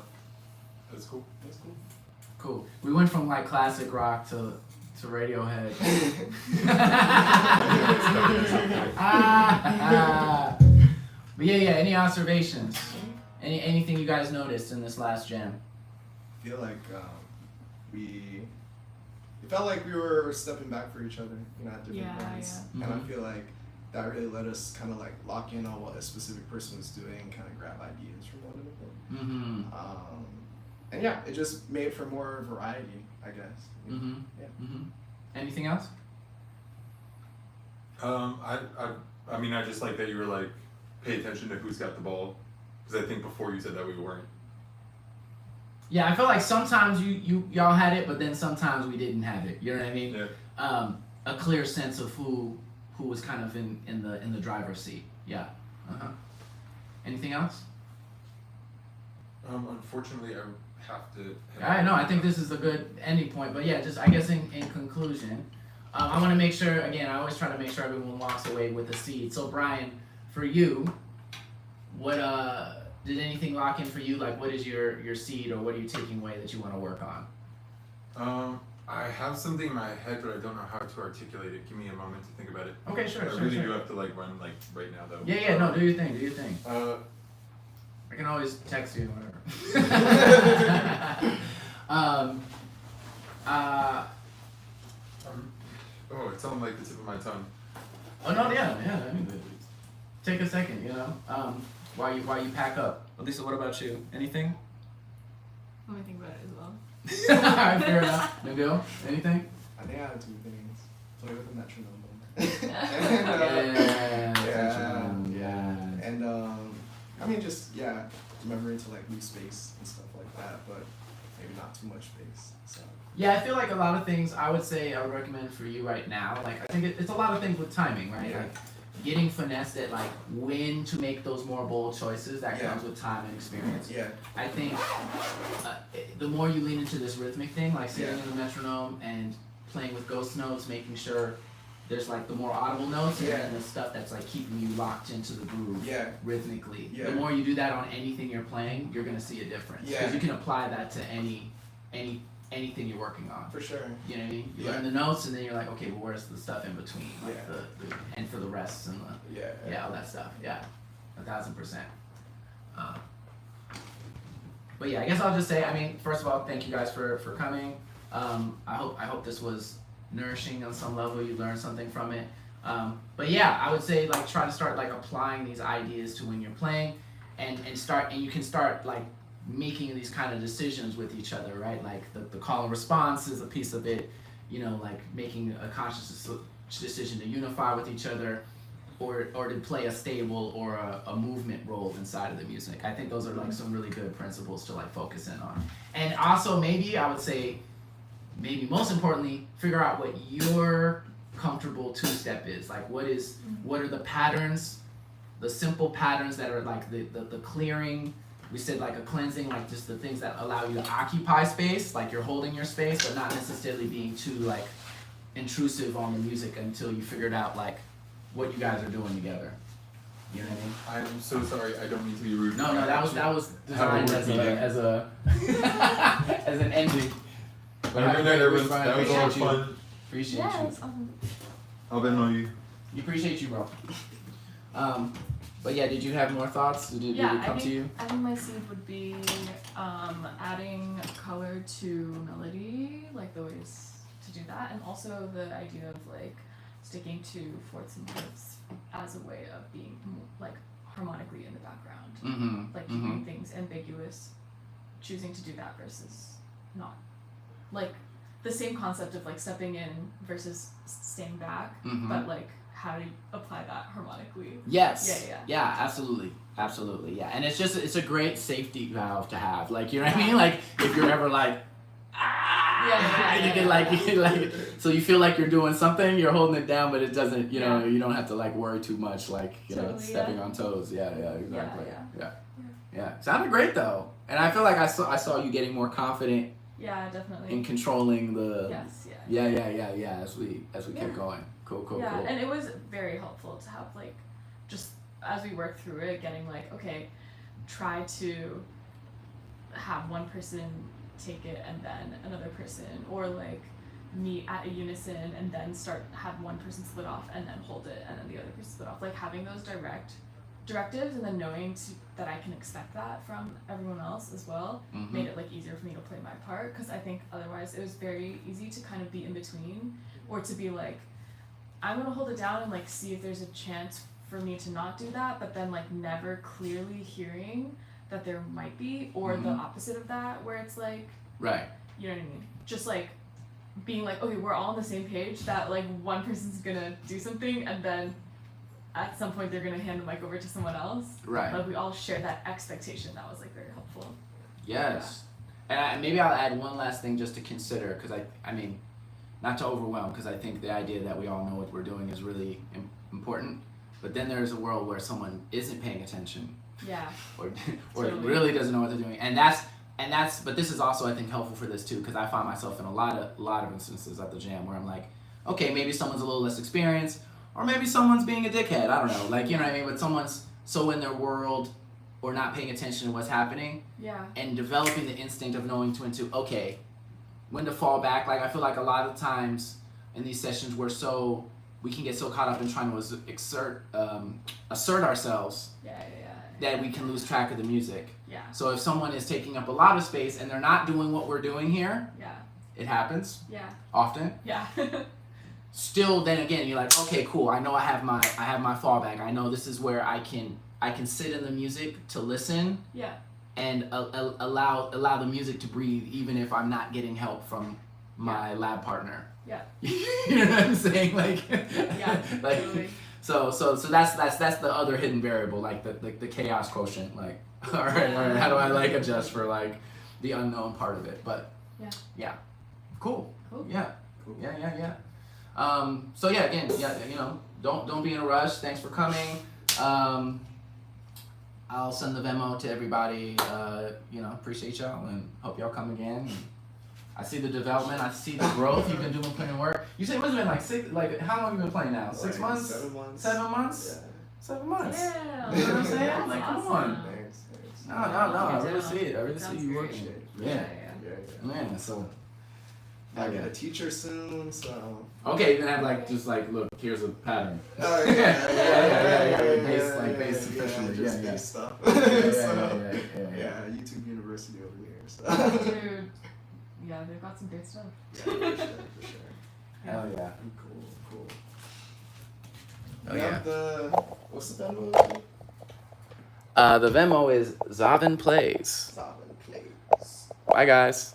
C: That's cool.
D: That's cool.
A: Cool. We went from like classic rock to Radiohead. But yeah, any observations? Anything you guys noticed in this last jam?
D: I feel like it felt like we were stepping back for each other, you know, at different points.
A: Yeah.
D: And I
A: Mhm.
D: feel like that really let us kind of like lock in on what a specific person was doing, kind of grab ideas from one another.
A: Mm-hmm.
D: And yeah, it just made for more variety, I guess.
A: Mm-hmm.
D: Yeah.
A: Mm-hmm. Anything else?
C: I mean, I just like that you were like, pay attention to who's got the ball, because I think before you said that we weren't.
A: Yeah, I feel like sometimes y'all had it, but then sometimes we didn't have it. You know what I mean?
C: Yeah.
A: A clear sense of who was kind of in the driver's seat. Yeah. Uh-huh. Anything else?
C: Unfortunately, I have to.
A: All right, no, I think this is a good ending point. But yeah, just I guess in conclusion, I want to make sure, again, I always try to make sure everyone walks away with a seed. So Brian, for you, what did anything lock in for you? Like, what is your seed, or what are you taking away that you want to work on?
C: I have something in my head, but I don't know how to articulate it. Give me a moment to think about it.
A: Okay, sure,
C: I
A: sure,
C: really
A: sure.
C: do have to like run like right now though.
A: Yeah, no, do your thing, do your thing. I can always text you or whatever.
C: Oh, it's on like the tip of my tongue.
A: Oh no, yeah. I mean, take a second, you know, while you pack up. Lisa, what about you? Anything?
B: Let me think about it as well.
A: Alright, fair enough. Nabil, anything?
D: I think I had 2 things. Play with the metronome.
A: Yeah.
D: And I mean, just remembering to like leave space and stuff like that, but maybe not too much space. So.
A: Yeah, I feel like a lot of things I would recommend for you right now. Like, I think it's a lot of things with timing, right?
D: Yeah.
A: Like getting finessed at like when to make those more bold choices. That comes with time and experience.
D: Yeah.
A: I think the more you lean into this rhythmic thing, like sitting in the metronome and playing with ghost notes, making sure there's like the more audible notes and then the stuff that's like keeping you locked into the groove rhythmically.
D: Yeah.
A: The more you do that on anything you're playing, you're gonna see a difference. Because you can apply that to anything you're working on.
D: For sure.
A: You know what I mean? You learn the notes and then you're like, okay, well where's the stuff in between? Like the and for the rests and the all that stuff. Yeah. 1,000%. But yeah, I guess I'll just say, I mean, first of all, thank you guys for coming. I hope this was nourishing on some level. You learned something from it. But yeah, I would say like try to start like applying these ideas to when you're playing, and you can start like making these kind of decisions with each other, right? Like the call and response is a piece of it. You know, like making a conscious decision to unify with each other, or to play a stable or a movement role inside of the music. I think those are like some really good principles to like focus in on. And also maybe I would say, maybe most importantly, figure out what your comfortable two-step is. Like what are the patterns, the simple patterns that are like the clearing. We said like a cleansing, like just the things that allow you to occupy space, like you're holding your space, but not necessarily being too like intrusive on the music until you figured out like what you guys are doing together. You know what I mean?
C: I'm so sorry. I don't mean to be rude.
A: No, that was designed as an ending.
C: But good night, everyone. That was a lot of fun.
A: Appreciate
B: Yeah,
A: you.
B: it's awesome.
C: I'll bet on you.
A: You appreciate you, bro. But yeah, did you have more thoughts? Did it come to you?
B: I think my seed would be adding color to melody, like the ways to do that, and also the idea of like sticking to fourths and fifths as a way of being like harmonically in the background, like keeping things ambiguous, choosing to do that versus not, like the same concept of like stepping in versus staying back, but like how do you apply that harmonically?
A: Yes. Yeah, absolutely. Yeah, and it's a great safety valve to have. Like, you know what I mean? Like if you're ever like, you can like, so you feel like you're doing something, you're holding it down, but it doesn't, you know, you don't have to like worry too much, like, you know, stepping on toes. Yeah, exactly. Yeah. Sounded great though, and I feel like I saw you getting more confident.
B: Yeah, definitely.
A: In controlling the.
B: Yes.
A: Yeah. As we kept going. Cool.
B: Yeah, and it was very helpful to have like, just as we worked through it, getting like, okay, try to have one person take it and then another person, or like meet at a unison and then have one person split off and then hold it and then the other person split off. Like having those directives and then knowing that I can expect that from everyone else as well made it like easier for me to play my part, because I think otherwise it was very easy to kind of be in between, or to be like, I'm gonna hold it down and like see if there's a chance for me to not do that, but then like never clearly hearing that there might be, or the opposite of that, where it's like,
A: right,
B: you know what I mean, just like being like, okay, we're all on the same page that like one person's gonna do something and then at some point they're gonna hand the mic over to someone else.
A: right.
B: Like we all share that expectation. That was like very helpful.
A: Yes. And maybe I'll add one last thing just to consider, because I mean, not to overwhelm, because I think the idea that we all know what we're doing is really important. But then there's a world where someone isn't paying attention.
B: Yeah.
A: Or
B: Totally.
A: really doesn't know what they're doing, and that's. But this is also, I think, helpful for this too, because I find myself in a lot of instances at the jam where I'm like, okay, maybe someone's a little less experienced, or maybe someone's being a dickhead. I don't know, like, you know what I mean. But someone's so in their world, or not paying attention to what's happening.
B: Yeah.
A: And developing the instinct of knowing okay, when to fall back. Like I feel like a lot of times in these sessions we can get so caught up in trying to assert ourselves.
B: Yeah.
A: That we can lose track of the music.
B: Yeah.
A: So if someone is taking up a lot of space and they're not doing what we're doing here,
B: Yeah.
A: it happens.
B: Yeah.
A: Often.
B: Yeah.
A: Still, then again, you're like, okay, cool. I know I have my fallback. I know this is where I can sit in the music to listen.
B: Yeah.
A: And allow the music to breathe, even if I'm not getting help from my lab partner.
B: Yeah.
A: You know what I'm saying? Like.
B: Yeah.
A: Like.
B: Totally.
A: So that's the other hidden variable, like the chaos quotient. Like, all right, how do I like adjust for like the unknown part of it? But yeah, cool. Yeah.
D: Cool.
A: Yeah. So yeah, again, you know, don't be in a rush. Thanks for coming. I'll send the Venmo to everybody. You know, appreciate y'all and hope y'all come again. I see the development. I see the growth. You've been doing plenty of work. You said it must have been like six. Like how long have you been playing now? 6 months?
D: 7 months.
A: 7 months?
D: Yeah.
A: 7 months.
B: Yeah.
A: You know what I'm saying?
B: That's
A: Like, come
B: awesome.
A: on.
D: Thanks.
A: No. I really
B: down.
A: see it. I really
B: Sounds
A: see you
B: great.
A: working.
D: Yeah.
A: Yeah. Man, so.
D: I get a teacher soon, so.
A: Okay, you're gonna have like just like look. Here's a pattern.
D: Oh yeah.
A: Base efficiently.
D: Just
A: Yeah.
D: base stuff.
A: Yeah.
D: YouTube University over here. So.
B: Dude. Yeah, they've got some great stuff.
D: Yeah, for sure.
A: Hell yeah.
D: Cool.
A: Oh
D: We
A: yeah.
D: have what's the Venmo?
A: The Venmo is Zavin Plays.
D: Zavin Plays.
A: Bye guys.